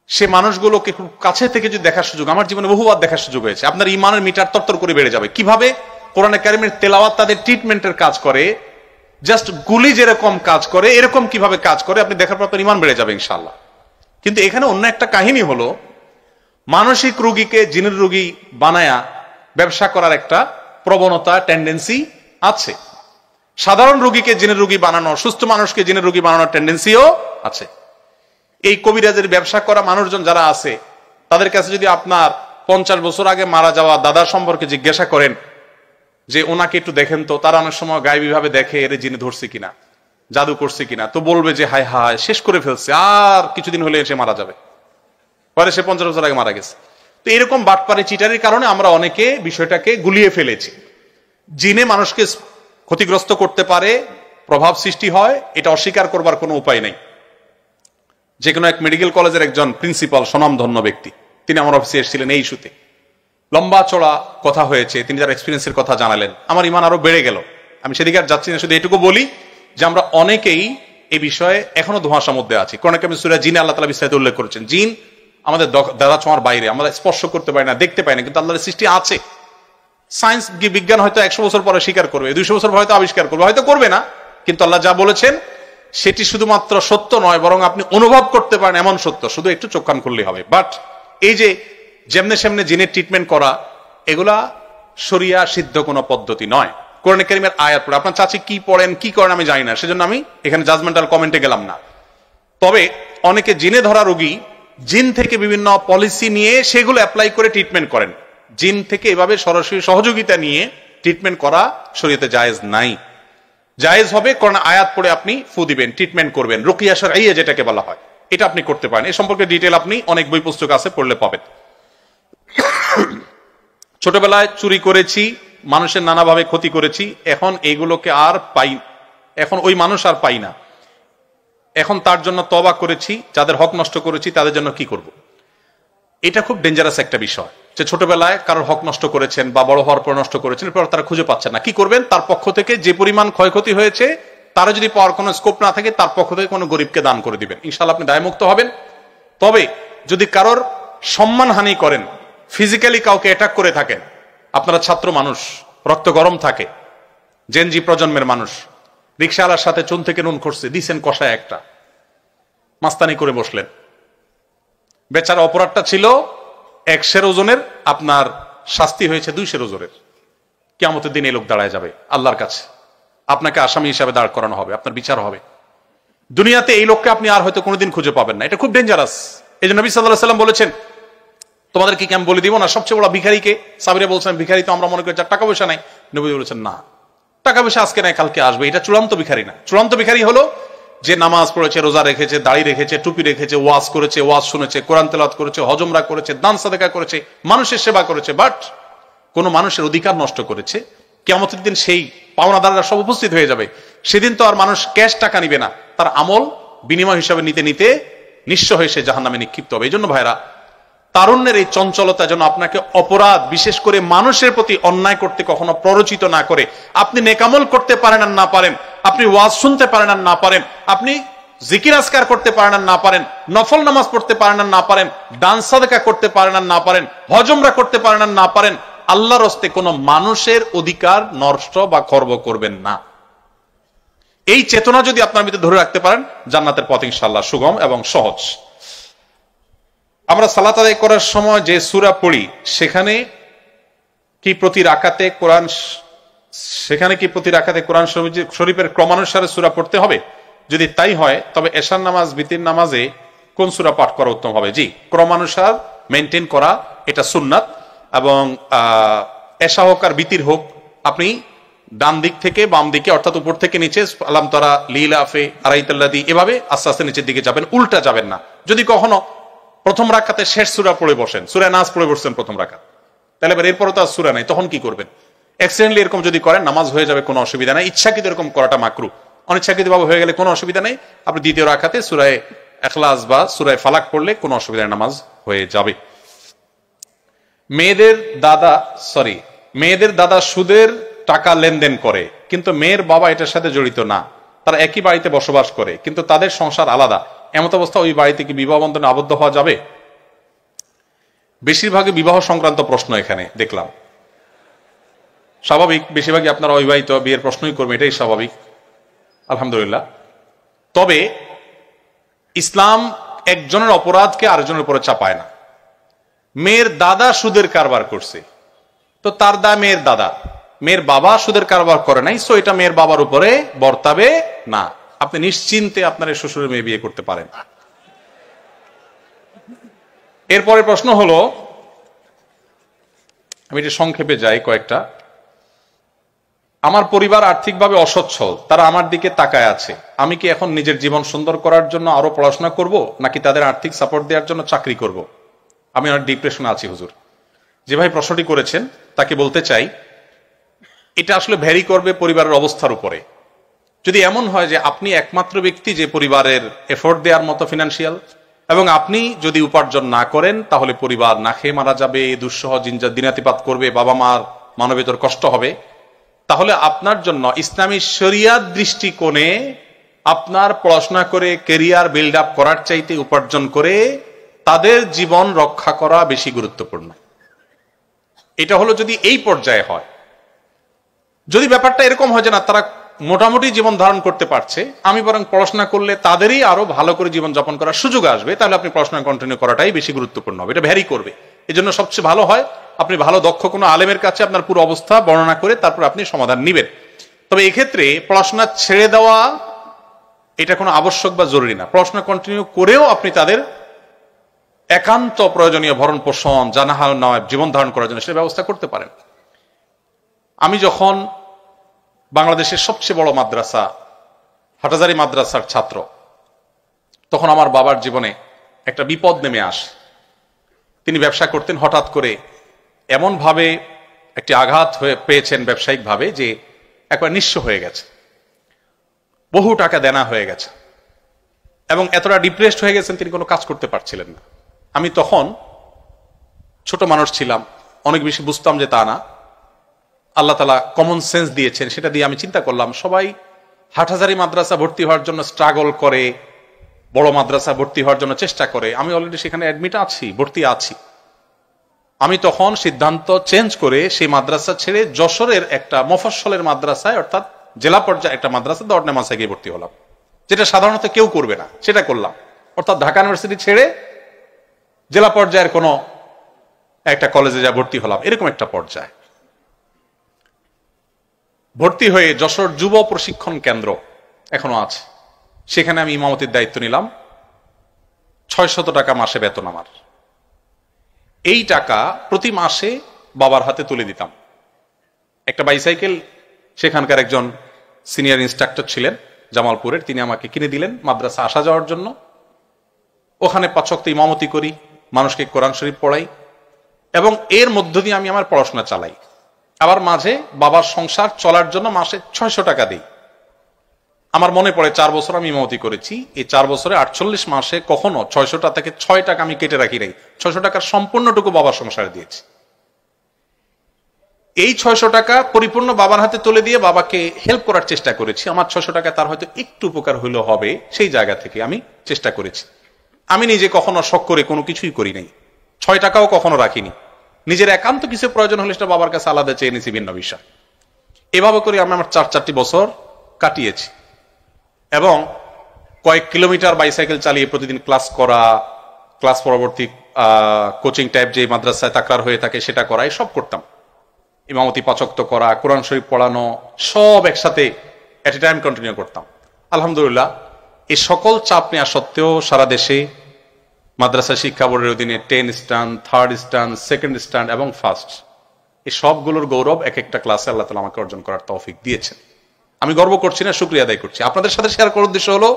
সে মানুষগুলোকে খুব কাছে থেকে যদি দেখার সুযোগ, আমার জীবনে বহুবার দেখার সুযোগ হয়েছে, আপনার ইমানের মিটার তরতর করে বেড়ে যাবে। কিভাবে কোরআনে কারিমের তেলাওয়াত তাদের ট্রিটমেন্টের কাজ করে, জাস্ট গুলি যেরকম কাজ করে এরকম কিভাবে কাজ করে, আপনি দেখার পর আপনার ইমান বেড়ে যাবে ইনশাআল্লাহ। কিন্তু এখানে অন্য একটা কাহিনী হলো, মানসিক রোগীকে জিনের রোগী বানায়া ব্যবসা করার একটা প্রবণতা, টেন্ডেন্সি আছে। সাধারণ রোগীকে জিনের রোগী বানানো, সুস্থ মানুষকে জিনের রোগী বানানোর টেন্ডেন্সিও আছে। এই কবিরাজের ব্যবসা করা মানুষজন যারা আছে, তাদের কাছে যদি আপনার 50 বছর আগে মারা যাওয়া দাদা সম্পর্কে জিজ্ঞাসা করেন যে ওনাকে একটু দেখেন তো, তারা অনেক সময় গায়েবী ভাবে দেখে এর জিনে ধরছে কিনা, জাদু করছে কিনা, তো বলবে যে হায় হায় শেষ করে ফেলছে, আর কিছুদিন হলে এসে মারা যাবে, পরে সে 50 বছর আগে মারা গেছে। তো এরকম বাটপারি চিটারির কারণে আমরা অনেকে বিষয়টাকে গুলিয়ে ফেলেছি। জিনে মানুষকে ক্ষতিগ্রস্ত করতে পারে, প্রভাব সৃষ্টি হয়, এটা অস্বীকার করবার কোনো উপায় নেই। যে কোনো এক মেডিকেল কলেজের একজন প্রিন্সিপাল, স্বনামধন্য ব্যক্তি, তিনি আমার অফিসে এসেছিলেন এই ইস্যুতে। লম্বা চড়া কথা হয়েছে, তিনি তার এক্সপিরিয়েন্সের কথা জানালেন, আমার ইমান আরো বেড়ে গেল। আমি সেদিকে আর যাচ্ছি না, শুধু এটুকু বলি যে আমরা অনেকেই এই বিষয়ে এখনো ধোঁয়াশার মধ্যে আছি। কোরআন কারিমে সূরা জিনে আল্লাহ তাআলা বিস্তারিত উল্লেখ করেছেন, জিন আমাদের দ্বারা ছোঁয়ার বাইরে, আমরা স্পর্শ করতে পারি না, দেখতে পাই না, কিন্তু আল্লাহর সৃষ্টি আছে। সায়েন্স বিজ্ঞান হয়তো 100 বছর পরে স্বীকার করবে, 200 বছর পরে হয়তো আবিষ্কার করবে, হয়তো করবে না, কিন্তু আল্লাহ যা বলেছেন সেটি শুধুমাত্র সত্য নয়, বরং আপনি অনুভব করতে পারেন এমন সত্য, শুধু একটু চোখ কান খুললেই হবে। বাট এই যে যেমনে সেমনে জিনের ট্রিটমেন্ট করা, এগুলা শরিয়া সিদ্ধ কোনো পদ্ধতি নয়। কোরআন কারীমের আয়াত পড়ে, আপনার চাচি কি পড়েন কি করেন আমি জানি না, সেজন্য আমি এখানে জাজমেন্টাল কমেন্টে গেলাম না। তবে অনেকে জিনে ধরা রোগী জিন থেকে বিভিন্ন পলিসি নিয়ে সেগুলো অ্যাপ্লাই করে ট্রিটমেন্ট করেন। জিন থেকে এভাবে সরাসরি সহযোগিতা নিয়ে ট্রিটমেন্ট করা শরীয়তে জায়েজ নাই। জায়েজ হবে কোরআন আয়াত পড়ে আপনি ফু দিবেন, ট্রিটমেন্ট করবেন, রুকিয়া শারঈয়া যেটাকে বলা হয়, এটা আপনি করতে পারেন। এই সম্পর্কে ডিটেল আপনি অনেক বই পুস্তক আছে, পড়লে পাবেন। ছোটবেলায় চুরি করেছি, মানুষের নানাভাবে ক্ষতি করেছি, এখন এইগুলোকে আর পাই, এখন ওই মানুষ আর পাই না, এখন তার জন্য তওবা করেছি, যাদের হক নষ্ট করেছি তাদের জন্য কি করব? এটা খুব ডেঞ্জারাস একটা বিষয়, যে ছোটবেলায় কারোর হক নষ্ট করেছেন বা বড় হওয়ার পর নষ্ট করেছেন, এরপর তারা খুঁজে পাচ্ছেন না, কি করবেন? তার পক্ষ থেকে যে পরিমাণ ক্ষয়ক্ষতি হয়েছে তারা যদি পাওয়ার কোনো স্কোপ না থাকে, তার পক্ষ থেকে কোনো গরিবকে দান করে দিবেন, ইনশাআল্লাহ আপনি দায়মুক্ত হবেন। তবে যদি কারোর সম্মানহানি করেন, ফিজিক্যালি কাউকে অ্যাটাক করে থাকেন, আপনারা ছাত্র মানুষ, রক্ত গরম থাকে, জেনজি প্রজন্মের মানুষ, রিকশাওয়ালার সাথে চুন থেকে নুন খসছে, দিছেন কষায় একটা, মাস্তানি করে বসলেন, বেচারা অপরাধটা ছিল 100 ওজনের, আপনার শাস্তি হয়েছে 200 ওজনের। কিয়ামতের দিন এই লোক দাঁড়ায় যাবে আল্লাহর কাছে, আপনাকে আসামি হিসাবে দাঁড় করানো হবে, আপনার বিচার হবে। দুনিয়াতে এই লোককে আপনি আর হয়তো কোনোদিন খুঁজে পাবেন না, এটা খুব ডেঞ্জারাস। এই জন্য নবী সাল্লাল্লাহু আলাইহি ওয়াসাল্লাম বলেছেন, তোমাদেরকে কি আমি বলে দিব না সবচেয়ে বড় ভিখারিকে? সাহাবীরা বলছেন, ভিখারি তো আমরা মনে করি যার টাকা পয়সা নাই। নবী বলেছেন, না, টাকা পয়সা আজকে নাই কালকে আসবে, এটা চূড়ান্ত ভিখারি না। চূড়ান্ত ভিখারি হলো যে নামাজ পড়েছে, রোজা রেখেছে, দাড়ি রেখেছে, টুপি রেখেছে, ওয়াজ করেছে, ওয়াজ শুনেছে, কোরআন তেলাওয়াত করেছে, হজ উমরা করেছে, দান সাদাকা করেছে, মানুষের সেবা করেছে, বাট কোন মানুষের অধিকার নষ্ট করেছে, কিয়ামতের দিন সেই পাওনাদাররা সব উপস্থিত হয়ে যাবে। সেদিন তো আর মানুষ ক্যাশ টাকা নিবে না, তার আমল বিনিময় হিসাবে নিতে নিতে নিঃস্ব হয়ে সে জাহান্নামে নিক্ষিপ্ত হবে। এই জন্য ভাইরা, তারুণ্যের এই চঞ্চলতা যেন আপনাকে অপরাধ, বিশেষ করে মানুষের প্রতি অন্যায় করতে কখনো প্ররোচিত না করে। আপনি নেকামল করতে পারেন আর না পারেন, আপনি ওয়াজ শুনতে পারেন আর না পারেন, আপনি জিকির আজকার করতে পারেন আর না পারেন, নফল নামাজ পড়তে পারেন আর না পারেন, দান সাদাকা করতে পারেন আর না পারেন, হজ উমরা করতে পারেন আর না পারেন, আল্লাহর হস্তে কোনো মানুষের অধিকার নষ্ট বা খর্ব করবেন না। এই চেতনা যদি আপনার ভিতরে ধরে রাখতে পারেন, জান্নাতের পথ ইনশাআল্লাহ সুগম এবং সহজ। আমরা সালাত আদায় করার সময় যে সূরা পড়ি, সেখানে কি প্রতি রাকাতে কোরআন শরীফের ক্রমানুসারে সূরা পড়তে হবে? যদি তাই হয়, তবে এশার নামাজ, বিতির নামাজে কোন সূরা পাঠ করা উত্তম হবে? জি, ক্রমানুসার মেনটেন করা এটা সুন্নাত। এবং এশা হোক আর বিতির হোক, আপনি ডান দিক থেকে বাম দিকে, অর্থাৎ উপর থেকে নিচে, আলাম তারা, লিলাফে, আরাইতাল্লাযী, এভাবে আস্তে আস্তে নিচের দিকে যাবেন, উল্টা যাবেন না। যদি কখনো প্রথম রাকাতে শেষ সূরা পড়ে বসেন, সূরা নাস পড়ে বসছেন প্রথম রাকাত, তাহলে এবার এরপরও তো আর সূরা নাই, তখন কি করবেন? অ্যাক্সিডেন্টলি এরকম যদি করেন, নামাজ হয়ে যাবে, কোনো অসুবিধা নাই। ইচ্ছাকৃত এরকম করাটা মাকরু, অনিচ্ছাকৃত ভাবে হয়ে গেলে কোনো অসুবিধা নেই। আপনি দ্বিতীয় রাকাতে সূরা ইখলাস বা সূরা ফালাক পড়লে কোনো অসুবিধা নেই, নামাজ হয়ে যাবে। মেয়েদের দাদা সুদের টাকা লেনদেন করে, কিন্তু মেয়ের বাবা এটার সাথে জড়িত না, তারা একই বাড়িতে বসবাস করে, কিন্তু তাদের সংসার আলাদা, এমত অবস্থা ওই বাড়িতে কি বিবাহ বন্ধনে আবদ্ধ হওয়া যাবে? বেশিরভাগই বিবাহ সংক্রান্ত প্রশ্ন এখানে দেখলাম। স্বাভাবিক, বেশিরভাগই আপনারা অবিবাহিত, বিয়ের প্রশ্নই করবে, এটাই স্বাভাবিক, আলহামদুলিল্লাহ। তবে ইসলাম একজনের অপরাধকে আরেকজনের উপরে চাপায় না। মেয়ের দাদা সুদের কারবার করছে, তো তার দায় মেয়ের দাদা, মেয়ের বাবা সুদের কারবার করে নাই, সো এটা মেয়ের বাবার উপরে বর্তাবে না। আপনি নিশ্চিন্তে আপনার শ্বশুরের মেয়ে বিয়ে করতে পারেন। এরপরে প্রশ্ন হলো, আমি এটা সংক্ষেপে যাই কয়েকটা। আমার পরিবার আর্থিকভাবে অসচ্ছল, তারা আমার দিকে তাকায় আছে, আমি কি এখন নিজের জীবন সুন্দর করার জন্য আরো পড়াশোনা করব, নাকি তাদের আর্থিক সাপোর্ট দেওয়ার জন্য চাকরি করব? আমি অনেক ডিপ্রেশনে আছি হুজুর। যে ভাই প্রশ্নটি করেছেন তাকে বলতে চাই, এটা আসলে ভ্যারি করবে পরিবারের অবস্থার উপরে। যদি এমন হয় যে আপনি একমাত্র ব্যক্তি যে পরিবারের এফোর্ট দেওয়ার মতো ফিনান্সিয়াল, এবং আপনি যদি উপার্জন না করেন তাহলে পরিবার না খেয়ে মারা যাবে, দুঃসহ দিনাতিপাত করবে, বাবা মার মানবেতর কষ্ট হবে, তাহলে আপনার জন্য ইসলামী শরিয়াত দৃষ্টিকোণে আপনার পড়াশোনা করে ক্যারিয়ার বিল্ড আপ করার চাইতে উপার্জন করে তাদের জীবন রক্ষা করা বেশি গুরুত্বপূর্ণ। এটা হলো যদি এই পর্যায়ে হয়। যদি ব্যাপারটা এরকম হয় যে না, তারা মোটামুটি জীবন ধারণ করতে পারছে, আমি বরং পড়াশোনা করলে তাদেরই আরো ভালো করে জীবন যাপন করার সুযোগ আসবে, তাহলে আপনি পড়াশোনা কন্টিনিউ করাটাই বেশি গুরুত্বপূর্ণ হবে। এটা ভ্যারি করবে। এই জন্য সবচেয়ে ভালো হয় আপনি ভালো দক্ষ কোনো আলেমের কাছে আপনার পুরো অবস্থা বর্ণনা করে তারপর আপনি সমাধান নিবেন। তবে এক্ষেত্রে পড়াশোনা ছেড়ে দেওয়া এটা কোনো আবশ্যক বা জরুরি না। পড়াশোনা কন্টিনিউ করেও আপনি তাদের একান্ত প্রয়োজনীয় ভরণ পোষণ, জানাহাল নয় জীবন ধারণ করার জন্য সেটা ব্যবস্থা করতে পারেন। আমি যখন বাংলাদেশের সবচেয়ে বড় মাদ্রাসা হাটহাজারী মাদ্রাসার ছাত্র, তখন আমার বাবার জীবনে একটা বিপদ নেমে আসে। তিনি ব্যবসা করতেন, হঠাৎ করে এমন ভাবে একটি আঘাত হয়ে পেয়েছেন ব্যবসায়িক ভাবে যে একবার নিঃস্ব হয়ে গেছে, বহু টাকা দেনা হয়ে গেছে, এবং এতটা ডিপ্রেসড হয়ে গেছেন তিনি কোনো কাজ করতে পারছিলেন না। আমি তখন ছোট মানুষ ছিলাম, অনেক বেশি বুঝতাম যে তা না, আল্লাহ তাআলা কমন সেন্স দিয়েছেন, সেটা দিয়ে আমি চিন্তা করলাম সবাই হাটহাজারী মাদ্রাসা ভর্তি হওয়ার জন্য স্ট্রাগল করে, বড় মাদ্রাসা ভর্তি হওয়ার জন্য চেষ্টা করে, আমি অলরেডি সেখানে অ্যাডমিট আছি, ভর্তি আছি। আমি তখন সিদ্ধান্ত চেঞ্জ করে সেই মাদ্রাসা ছেড়ে যশোরের একটা মফস্বলের মাদ্রাসায়, অর্থাৎ জেলা পর্যায়ে একটা মাদ্রাসা দরনে মাসায় গিয়ে ভর্তি হলাম, যেটা সাধারণত কেউ করবে না, সেটা করলাম। অর্থাৎ ঢাকা ইউনিভার্সিটি ছেড়ে জেলা পর্যায়ের কোনো একটা কলেজে যা ভর্তি হলাম, এরকম একটা পর্যায়ে ভর্তি হয়ে যশোর যুব প্রশিক্ষণ কেন্দ্র এখনো আছে, সেখানে আমি ইমামতির দায়িত্ব নিলাম। ৬০০ টাকা মাসে বেতন আমার। এই টাকা প্রতি মাসে বাবার হাতে তুলে দিতাম। একটা বাইসাইকেল সেখানকার একজন সিনিয়র ইনস্ট্রাক্টর ছিলেন জামালপুরের, তিনি আমাকে কিনে দিলেন মাদ্রাসা আসা যাওয়ার জন্য। ওখানে ৫ ওয়াক্ত ইমামতি করি, মানুষকে কোরআন শরীফ পড়াই, এবং এর মধ্য দিয়ে আমি আমার পড়াশোনা চালাই। আবার মাঝে বাবার সংসার চলার জন্য মাসে ৬০০ টাকা দিই। আমার মনে পড়ে ৪ বছর আমি ইমামতি করেছি, এই ৪ বছরে ৪৮ মাসে কখনো ৬০০ টাকা থেকে ৬ টাকা আমি কেটে রাখি নাই। ৬০০ টাকার সম্পূর্ণটুকু বাবার সংসারে দিয়েছি। এই ৬০০ টাকা পরিপূর্ণ বাবার হাতে তুলে দিয়ে বাবাকে হেল্প করার চেষ্টা করেছি। আমার ৬০০ টাকা তার হয়তো একটু উপকার হইলেও হবে, সেই জায়গা থেকে আমি চেষ্টা করেছি। আমি নিজে কখনো শখ করে কোনো কিছুই করি নাই, ৬ টাকাও কখনো রাখিনি। নিজের একান্ত কিছু প্রয়োজন হলে সেটা বাবার কাছে আলাদা চেয়ে নিয়েছি, ভিন্ন বিষয়। এভাবে করে আমি আমার ৪টি বছর কাটিয়েছি, এবং কয়েক কিলোমিটার বাইসাইকেল চালিয়ে প্রতিদিন ক্লাস করা, ক্লাস পরবর্তী কোচিং টাইপ যে মাদ্রাসায় তাকরার হয়ে থাকে সেটা করা, সব করতাম। ইমামতি ৫ ওয়াক্ত করা, কোরআন শরীফ পড়ানো, সব একসাথে এট এ টাইম কন্টিনিউ করতাম। আলহামদুলিল্লাহ, এই সকল চাপ নেওয়া সত্ত্বেও সারা দেশে মাদ্রাসা শিক্ষা বোর্ডের অধীনে 10 stand, 3rd stand, 2nd stand এবং 1st, এই সবগুলোর গৌরব এক একটা ক্লাসে আল্লাহ তাআলা আমাকে অর্জন করার তৌফিক দিয়েছেন। আমি গর্ব করছি না, শুকরিয়া আদায় করছি। আপনাদের সাথে শেয়ার করার উদ্দেশ্য হলো,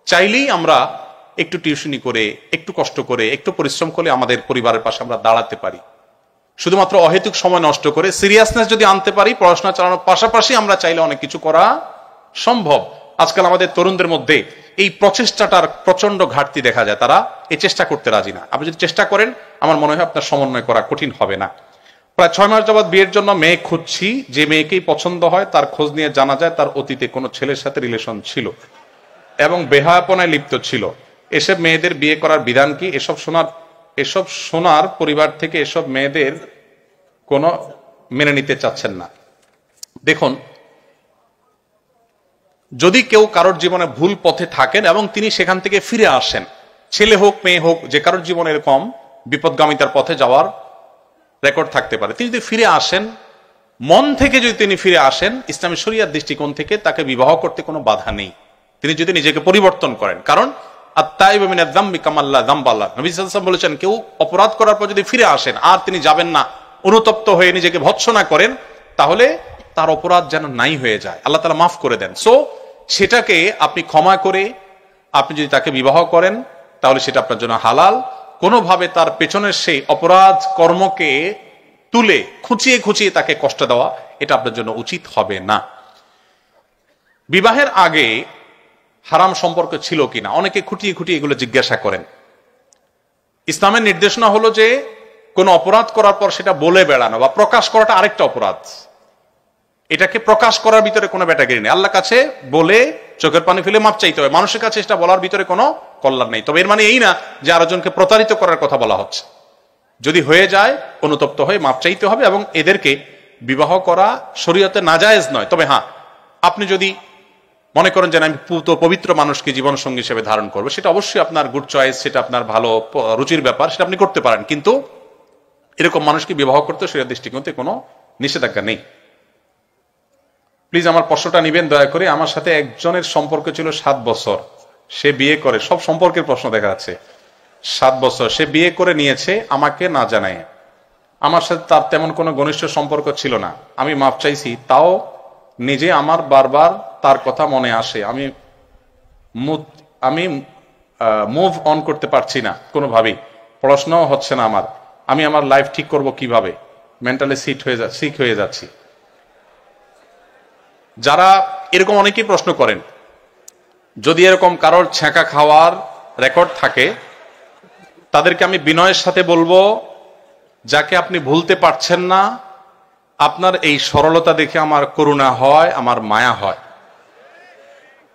চাইলেই আমরা একটু টিউশনি করে, একটু কষ্ট করে, একটু পরিশ্রম করে আমাদের পরিবারের পাশে আমরা দাঁড়াতে পারি। শুধুমাত্র অহেতুক সময় নষ্ট করে সিরিয়াসনেস যদি আনতে পারি, পড়াশোনা চালানোর পাশাপাশি আমরা চাইলে অনেক কিছু করা সম্ভব। আজকাল আমাদের তরুণদের মধ্যে এই প্রচেষ্টাটার প্রচন্ড ঘাটতি দেখা যায়, তারা এই চেষ্টা করতে রাজি না। আপনি যদি চেষ্টা করেন, আমার মনে হয় আপনার সমন্বয় করা কঠিন হবে না। প্রায় ৬ মাস যাবৎ বিয়ের জন্য মেয়ে খুঁজছি। যে মেয়েকেই পছন্দ হয় তার খোঁজ নিয়ে জানা যায় তার অতীতে কোনো ছেলের সাথে রিলেশন ছিল এবং বেহায়াপনায় লিপ্ত ছিল। এসব মেয়েদের বিয়ে করার বিধান কি? এসব শোনার পরিবার থেকে এসব মেয়েদের কোনো মেনে নিতে চাচ্ছেন না। দেখুন, যদি কেউ কারোর জীবনে ভুল পথে থাকেন এবং তিনি সেখান থেকে ফিরে আসেন, ছেলে হোক মেয়ে হোক, যে কারোর জীবনে এরকম বিপদগামিতার পথে যাওয়ার রেকর্ড থাকতে পারে, তিনি যদি ফিরে আসেন, মন থেকে যদি তিনি ফিরে আসেন, ইসলামী শরিয়ার দৃষ্টিকোণ থেকে তাকে বিবাহ করতে কোনো বাধা নেই, তিনি যদি নিজেকে পরিবর্তন করেন। কারণ আত-তাইবু মিনাজ যামবি কামা লা যামবা লাহু, নবী সাল্লাল্লাহু আলাইহি ওয়াসাল্লাম বলেছেন, কেউ অপরাধ করার পর যদি ফিরে আসেন আর তিনি যাবেন না, অনুতপ্ত হয়ে নিজেকে ভৎসনা করেন, তাহলে তার অপরাধ যেন নাই হয়ে যায়, আল্লাহ তাআলা মাফ করে দেন। সো সেটাকে আপনি ক্ষমা করে আপনি যদি তাকে বিবাহ করেন, তাহলে সেটা আপনার জন্য হালাল। কোনোভাবে তার পেছনের সেই অপরাধ কর্মকে তুলে খুঁচিয়ে খুঁচিয়ে তাকে কষ্ট দেওয়া, এটা আপনার জন্য উচিত হবে না। বিবাহের আগে হারাম সম্পর্ক ছিল কিনা অনেকে খুঁটিয়ে খুঁটিয়ে এগুলো জিজ্ঞাসা করেন। ইসলামের নির্দেশনা হলো যে কোনো অপরাধ করার পর সেটা বলে বেড়ানো বা প্রকাশ করাটা আরেকটা অপরাধ। এটাকে প্রকাশ করার ভিতরে কোনো ব্যাটাগিরি নেই। আল্লাহর কাছে বলে চোখের পানি ফেলে মাপ চাইতে হবে, মানুষের কাছে এটা বলার ভিতরে কোনো কল্যাণ নেই। তবে এর মানে এই না যে আরেকজনকে প্রতারিত করার কথা বলা হচ্ছে। যদি হয়ে যায় অনুতপ্ত হয়ে মাপ চাইতে হবে এবং এদেরকে বিবাহ করা শরীয়তে নাজায়েজ নয়। তবে হ্যাঁ, আপনি যদি মনে করেন যে আমি পবিত্র মানুষকে জীবন সঙ্গী হিসেবে ধারণ করবো, সেটা অবশ্যই আপনার গুড চয়েস, সেটা আপনার ভালো রুচির ব্যাপার, সেটা আপনি করতে পারেন। কিন্তু এরকম মানুষকে বিবাহ করতে শরীয়ত দৃষ্টিকোণে কোনো নিষেধাজ্ঞা নেই। প্লিজ আমার প্রশ্নটা নিবেন দয়া করে। আমার সাথে একজনের সম্পর্ক ছিল 7 বছর, সে বিয়ে করে, সব সম্পর্কের প্রশ্ন দেখা যাচ্ছে। 7 বছর সে বিয়ে করে নিয়েছে আমাকে না জানায়। আমার সাথে তার তেমন কোনো ঘনিষ্ঠ সম্পর্ক ছিল না। আমি মাফ চাইছি, তাও নিজে আমার বারবার তার কথা মনে আসে। আমি মুভ অন করতে পারছি না কোনোভাবেই, পড়াশোনাও হচ্ছে না আমার। আমি আমার লাইফ ঠিক করব কিভাবে? মেন্টালি সিক হয়ে যাচ্ছি। যারা এরকম অনেকেই প্রশ্ন করেন, যদি এরকম কারোর ছ্যাঁকা খাওয়ার রেকর্ড থাকে, তাদেরকে আমি বিনয়ের সাথে বলবো, যাকে আপনি ভুলতে পারছেন না, আপনার এই সরলতা দেখে আমার করুণা হয়, আমার মায়া হয়।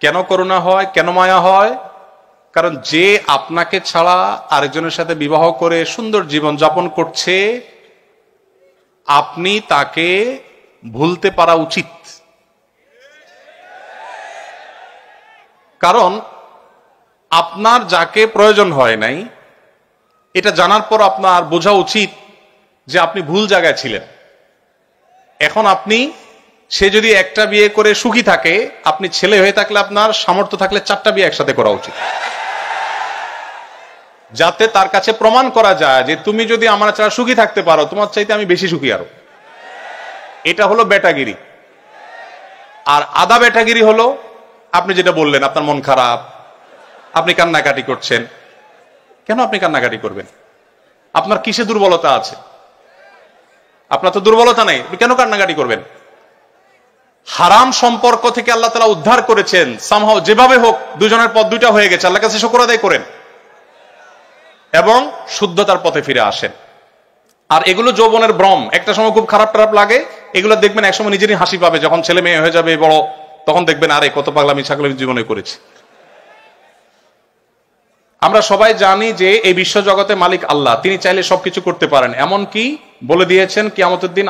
কেন করুণা হয়, কেন মায়া হয়? কারণ যে আপনাকে ছাড়া আরেকজনের সাথে বিবাহ করে সুন্দর জীবন যাপন করছে, আপনি তাকে ভুলতে পারা উচিত। কারণ আপনার যাকে প্রয়োজন হয় নাই, এটা জানার পর আপনার বোঝা উচিত যে আপনি ভুল জায়গায় ছিলেন। এখন আপনি, সে যদি একটা বিয়ে করে সুখী থাকে, আপনি ছেলে হয়ে থাকলে আপনার সামর্থ্য থাকলে 4টা বিয়ে একসাথে করা উচিত, যাতে তার কাছে প্রমাণ করা যায় যে তুমি যদি আমার ছাড়া সুখী থাকতে পারো, তোমার চাইতে আমি বেশি সুখী আরো। এটা হলো বেটাগিরি। আর আদা বেটাগিরি হলো আপনি যেটা বললেন, আপনার মন খারাপ, আপনি কান্নাকাটি করছেন। কেন আপনি কান্নাকাটি করবেন? আপনার কিসে দুর্বলতা আছে? আপনার তো দুর্বলতা নেই, কেন কান্নাকাটি করবেন? হারাম সম্পর্ক থেকে আল্লাহ তাআলা উদ্ধার করেছেন, সামহাও যেভাবে হোক দুজনের পথ দুইটা হয়ে গেছে, আল্লাহর কাছে শুকর আদায় করেন এবং শুদ্ধতার পথে ফিরে আসেন। আর এগুলো যৌবনের ভ্রম, একটা সময় খুব খারাপ টারাপ লাগে, এগুলো দেখবেন একসময় নিজেরই হাসি পাবে, যখন ছেলে মেয়ে হয়ে যাবে বড়, তখন দেখবেন আরে কত পাগলামি ছাগলামি জীবনে করেছি। আমরা সবাই জানি যে এই বিশ্ব জগতে মালিক আল্লাহ, তিনি চাইলে সবকিছু করতে পারেন। এমনকি বলে দিয়েছেন কিয়ামতের দিন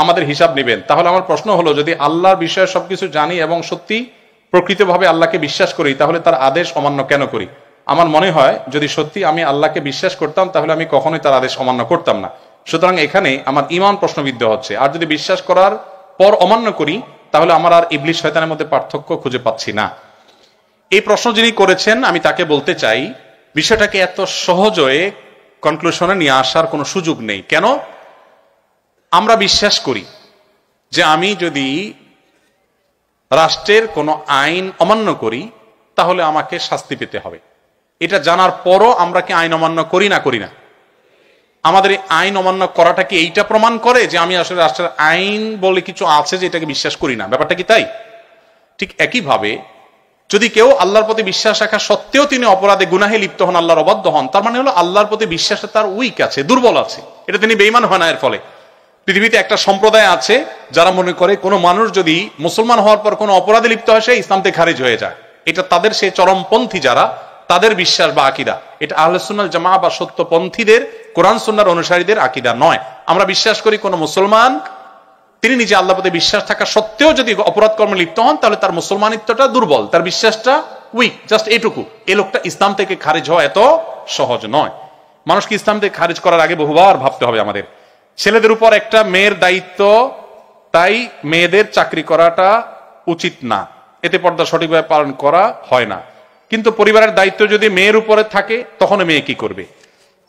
আমাদের হিসাব নেবেন। তাহলে আমার প্রশ্ন হলো, যদি আল্লাহর বিষয়ে সবকিছু জানি এবং সত্যি প্রকৃতভাবে আল্লাহকে বিশ্বাস করি, তাহলে তার আদেশ অমান্য কেন করি? আমার মনে হয় যদি সত্যি আমি আল্লাহকে বিশ্বাস করতাম, তাহলে আমি কখনোই তার আদেশ অমান্য করতাম না। সুতরাং এখানে আমার ঈমান প্রশ্নবিদ্ধ হচ্ছে। আর যদি বিশ্বাস করার পর অমান্য করি, তাহলে আমার আর ইবলিস শয়তানের মধ্যে পার্থক্য খুঁজে পাচ্ছি না। এই প্রশ্ন যিনি করেছেন, আমি তাকে বলতে চাই, বিষয়টাকে এত সহজে কনক্লুশনে নিয়ে আসার কোনো সুযোগ নেই। কেন? আমরা বিশ্বাস করি যে আমি যদি রাষ্ট্রের কোনো আইন অমান্য করি, তাহলে আমাকে শাস্তি পেতে হবে। এটা জানার পরও আমরা কি আইন অমান্য করি না? আমাদের এই আইন অমান্য করাটা কি এইটা প্রমাণ করে যে আমি আসলে রাষ্ট্রের আইন বলে কিছু আছে যে এটাকে বিশ্বাস করি না? ব্যাপারটা কি তাই? ঠিক একইভাবে যদি কেউ আল্লাহর প্রতি বিশ্বাস রাখা সত্ত্বেও তিনি অপরাধে গুনাহে লিপ্ত হন, আল্লাহর অবাধ্য হন, তার মানে হলো আল্লাহর প্রতি বিশ্বাসে তার উইক আছে, দুর্বল আছে। এটা তিনি বেঈমান হয় না। এর ফলে পৃথিবীতে একটা সম্প্রদায় আছে যারা মনে করে কোনো মানুষ যদি মুসলমান হওয়ার পর কোনো অপরাধে লিপ্ত হয়, সে ইসলাম থেকে খারিজ হয়ে যায়। এটা তাদের সেই চরমপন্থী যারা, তাদের বিশ্বাস বা আকীদা। এটা আহলে সুন্নাত জামাআহ বা সত্যপন্থীদের, কোরআন সুন্নাহর অনুসারীদের আকীদা নয়। আমরা বিশ্বাস করি কোনো মুসলমান তিনি নিজে আল্লাহর প্রতি বিশ্বাস থাকা সত্ত্বেও যদি অপরাধ কর্মে লিপ্ত হন, তাহলে তার মুসলমানিত্বটা দুর্বল, তার বিশ্বাসটা উইক, জাস্ট এইটুকু। এই লোকটা ইসলাম থেকে খারিজ হওয়া এত সহজ নয়। মানুষকে ইসলাম থেকে খারিজ করার আগে বহুবার ভাবতে হবে। আমাদের ছেলেদের উপর একটা মেয়ের দায়িত্ব, তাই মেয়েদের চাকরি করাটা উচিত না, এতে পর্দা সঠিকভাবে পালন করা হয় না। কিন্তু পরিবারের দায়িত্ব যদি মেয়ের উপরে থাকে, তখন মেয়ে কি করবে?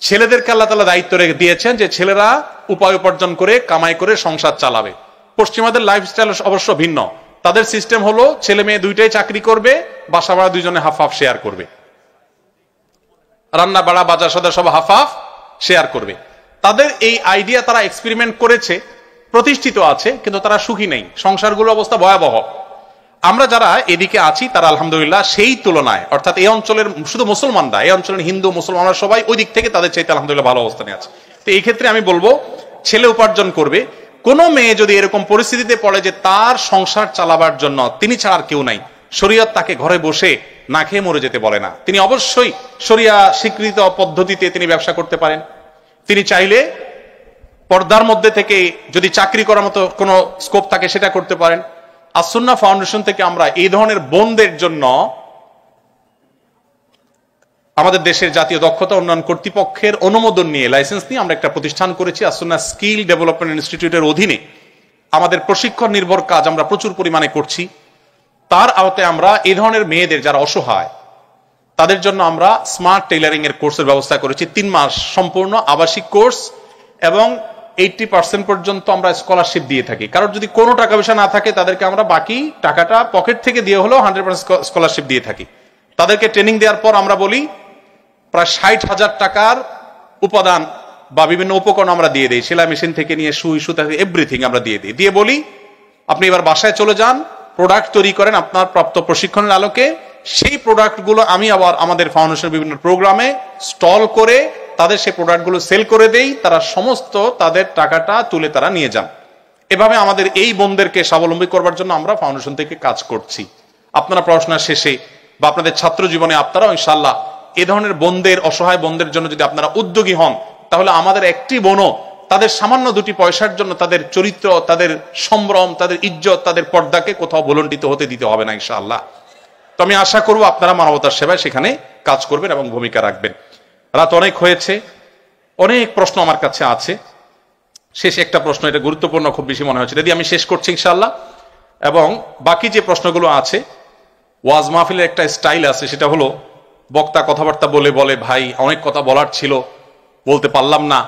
ছেলেদেরকে আল্লাহ তাআলা দায়িত্ব রেখে দিয়েছেন যে ছেলেরা উপায় উপার্জন করে, কামাই করে সংসার চালাবে। পশ্চিমাদের লাইফস্টাইল অবশ্য ভিন্ন। তাদের সিস্টেম হলো ছেলে মেয়ে দুইটাই চাকরি করবে, বাসা ভাড়া দুইজনে হাফ হাফ শেয়ার করবে, রান্না বাড়া বাজার সদা সব হাফ হাফ শেয়ার করবে। তাদের এই আইডিয়া তারা এক্সপেরিমেন্ট করেছে, প্রতিষ্ঠিত আছে, কিন্তু তারা সুখী নেই, সংসারগুলোর অবস্থা ভয়াবহ। আমরা যারা এদিকে আছি তারা আলহামদুলিল্লাহ সেই তুলনায়, অর্থাৎ এই অঞ্চলের শুধু মুসলমানরা, এই অঞ্চলের হিন্দু মুসলমানরা সবাই ওই দিক থেকে তাদের চাইতে আলহামদুলিল্লাহ ভালো অবস্থানে আছে। তো এই ক্ষেত্রে আমি বলবো, ছেলে উপার্জন করবে, কোনো মেয়ে যদি এরকম পরিস্থিতিতে পড়ে যে তার সংসার চালাবার জন্য তিনি ছাড়া আর কেউ নাই, শরীয়ত তাকে ঘরে বসে না খেয়ে মরে যেতে বলে না। তিনি অবশ্যই শরিয়া স্বীকৃত পদ্ধতিতে তিনি ব্যবসা করতে পারেন। তিনি চাইলে পর্দার মধ্যে থেকে যদি চাকরি করার মতো কোনো স্কোপ থাকে সেটা করতে পারেন। আসুন্নাহ ফাউন্ডেশন থেকে আমরা এই ধরনের বোনদের জন্য আমাদের দেশের জাতীয় দক্ষতা উন্নয়ন কর্তৃপক্ষের অনুমোদন নিয়ে, লাইসেন্স নিয়ে আমরা একটা প্রতিষ্ঠান করেছি, আসুন্নাহ স্কিল ডেভেলপমেন্ট ইনস্টিটিউটের অধীনে আমাদের প্রশিক্ষণ নির্ভর কাজ আমরা প্রচুর পরিমাণে করছি। তার আওতায় আমরা এই ধরনের মেয়েদের যারা অসহায় তাদের জন্য আমরা স্মার্ট টেইলারিং এর কোর্সের ব্যবস্থা করেছি। 3 মাস সম্পূর্ণ আবাসিক কোর্স এবং 80% পর্যন্ত আমরা স্কলারশিপ দিয়ে থাকি। কারণ যদি কোনো টাকা পয়সা না থাকে তাদেরকে আমরা বাকি টাকাটা পকেট থেকে দিয়ে হলেও 100% স্কলারশিপ দিয়ে থাকি। তাদেরকে ট্রেনিং দেওয়ার পর আমরা বলি প্রায় 60,000 টাকার উপাদান বা বিভিন্ন উপকরণ আমরা দিয়ে দিই, সেলাই মেশিন থেকে নিয়ে সুই সুতা এভরিথিং আমরা দিয়ে দিই, দিয়ে বলি আপনি এবার বাসায় চলে যান, প্রোডাক্ট তৈরি করেন আপনার প্রাপ্ত প্রশিক্ষণের আলোকে। সেই প্রোডাক্টগুলো আমি আবার আমাদের ফাউন্ডেশনের বিভিন্ন প্রোগ্রামে স্টল করে তাদের সেই প্রোডাক্টগুলো সেল করে দেই, তারা সমস্ত তাদের টাকাটা তুলে তারা নিয়ে যান। এভাবে আমাদের এই বোনদেরকে স্বাবলম্বী করবার জন্য আমরা ফাউন্ডেশন থেকে কাজ করছি। আপনারা পড়াশোনা শেষে বা আপনাদের ছাত্র জীবনে আপনারাও ইনশাআল্লাহ এই ধরনের বোনদের, অসহায় বোনদের জন্য যদি আপনারা উদ্যোগী হন, তাহলে আমাদের একটি বোনও তাদের সামান্য 2টি পয়সার জন্য তাদের চরিত্র, তাদের সম্ভ্রম, তাদের ইজ্জত, তাদের পর্দাকে কোথাও ভুলণ্ঠিত হতে দিতে হবে না ইনশাআল্লাহ। তো আমি আশা করব আপনারা মানবতার সেবায় সেখানে কাজ করবেন এবং ভূমিকা রাখবেন। রাত অনেক হয়েছে, অনেক প্রশ্ন আমার কাছে আছে। শেষ একটা প্রশ্ন, এটা গুরুত্বপূর্ণ খুব বেশি মনে হচ্ছে, যদি আমি শেষ করছি ইনশাআল্লাহ। এবং বাকি যে প্রশ্নগুলো আছে, ওয়াজ মাহফিলের একটা স্টাইল আছে, সেটা হলো বক্তা কথাবার্তা বলে বলে ভাই অনেক কথা বলার ছিল, বলতে পারলাম না,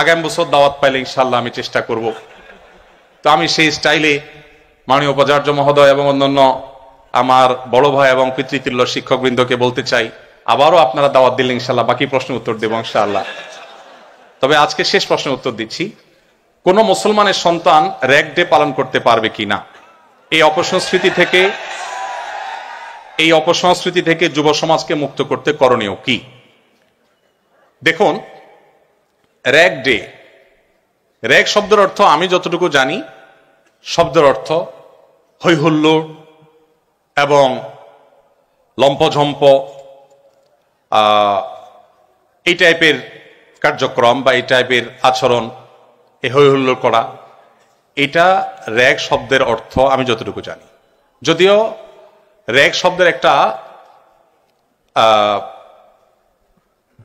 আগামী বছর দাওয়াত পাইলে ইনশাআল্লাহ আমি চেষ্টা করব। তো আমি সেই স্টাইলে মাননীয় উপাচার্য মহোদয় এবং অন্যান্য আমার বড় ভাই এবং পিতৃতুল্য শিক্ষকবৃন্দকে বলতে চাই, আবারও আপনারা দাওয়াত দিলে ইনশাআল্লাহ বাকি প্রশ্নের উত্তর দেব ইনশাআল্লাহ। তবে আজকে শেষ প্রশ্নের উত্তর দিচ্ছি, কোন মুসলমানের সন্তান র‍্যাগ ডে পালন করতে পারবে কিনা, এই অপসংস্কৃতি থেকে যুব সমাজকে মুক্ত করতে করণীয় কি? দেখুন, র‍্যাগ ডে, র‍্যাগ শব্দের অর্থ আমি যতটুকু জানি, শব্দের অর্থ হৈ হুল্লোড় এবং লম্পঝম্প, এই টাইপের কার্যক্রম বা এই টাইপের আচরণ, এই হৈ হুল্লোড় করা, এটা র‍্যাগ শব্দের অর্থ আমি যতটুকু জানি। যদিও র‍্যাগ শব্দের একটা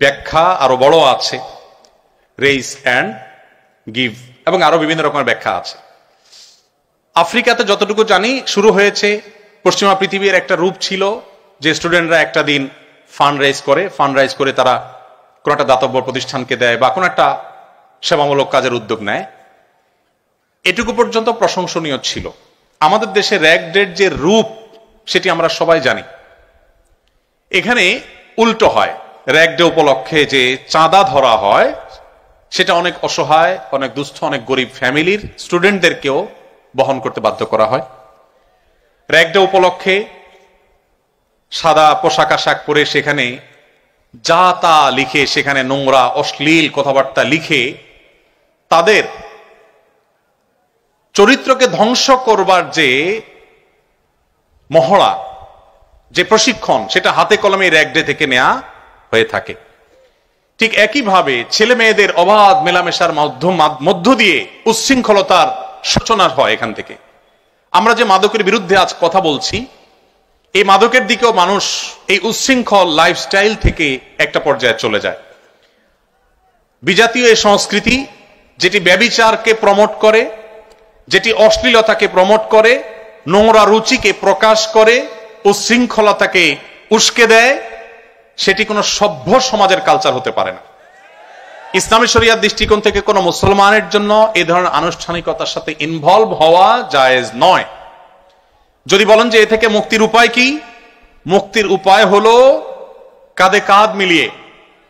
ব্যাখ্যা আরো বড় আছে, রেইজ অ্যান্ড গিভ, এবং আরো বিভিন্ন রকমের ব্যাখ্যা আছে। আফ্রিকাতে যতটুকু জানি শুরু হয়েছে, পশ্চিমা পৃথিবীর একটা রূপ ছিল যে স্টুডেন্টরা একটা দিন ফান্ড রাইজ করে তারা কোন একটা দাতব্য প্রতিষ্ঠানকে দেয় বা কোন একটা সেবামূলক কাজের উদ্যোগ নেয়। এটুকু পর্যন্ত প্রশংসনীয় ছিল। আমাদের দেশে র‍্যাগ ডের যে রূপ সেটি আমরা সবাই জানি। এখানে উল্টো হয়, র‍্যাগ ডে উপলক্ষে যে চাঁদা ধরা হয় সেটা অনেক অসহায়, অনেক দুস্থ, অনেক গরিব ফ্যামিলির স্টুডেন্টদেরকেও বহন করতে বাধ্য করা হয়। র‍্যাগ ডে উপলক্ষে সাদা পোশাক আশাক পরে সেখানে যা তা লিখে, সেখানে নোংরা অশ্লীল কথাবার্তা লিখে তাদের চরিত্রকে ধ্বংস করবার যে মহড়া, যে প্রশিক্ষণ, সেটা হাতে কলমে র‍্যাগ ডে থেকে নেওয়া হয়ে থাকে। ঠিক একইভাবে ছেলে মেয়েদের অবাধ মেলামেশার মধ্য দিয়ে উচ্ছৃঙ্খলতার সূচনা হয় এখান থেকে। আমরা যে মাদকের বিরুদ্ধে আজ কথা বলছি, এই মাদকের দিকেও মানুষ এই উচ্ছৃঙ্খল লাইফস্টাইল থেকে একটা পর্যায়ে চলে যায়। বিজাতীয় এই সংস্কৃতি যেটি ব্যভিচারকে প্রমোট করে, যেটি অশ্লীলতাকে প্রমোট করে, নোংরা রুচিকে প্রকাশ করে, উচ্ছৃঙ্খলতাকে উস্কে দেয়, সেটি কোনো সভ্য সমাজের কালচার হতে পারে না। ইসলামী শরিয়ার দৃষ্টিকোণ থেকে কোনো মুসলমানের জন্য এই ধরনের আনুষ্ঠানিকতার সাথে ইনভলভ হওয়া জায়েজ নয়। যদি বলেন যে এ থেকে মুক্তির উপায় কি, মুক্তির উপায় হলো কাঁধে কাঁধ মিলিয়ে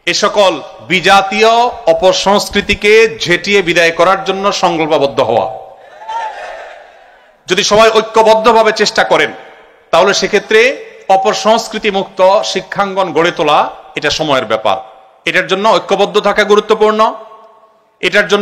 এ সকল বিজাতীয় অপসংস্কৃতিকে ঝেঁটিয়ে বিদায় করার জন্য সংকল্পবদ্ধ হওয়া। যদি সবাই ঐক্যবদ্ধভাবে চেষ্টা করেন, তাহলে সেক্ষেত্রে অপসংস্কৃতি মুক্ত শিক্ষাঙ্গন গড়ে তোলা এটা সময়ের ব্যাপার। এটার জন্য ঐক্যবদ্ধ থাকা গুরুত্বপূর্ণ। এটার জন্য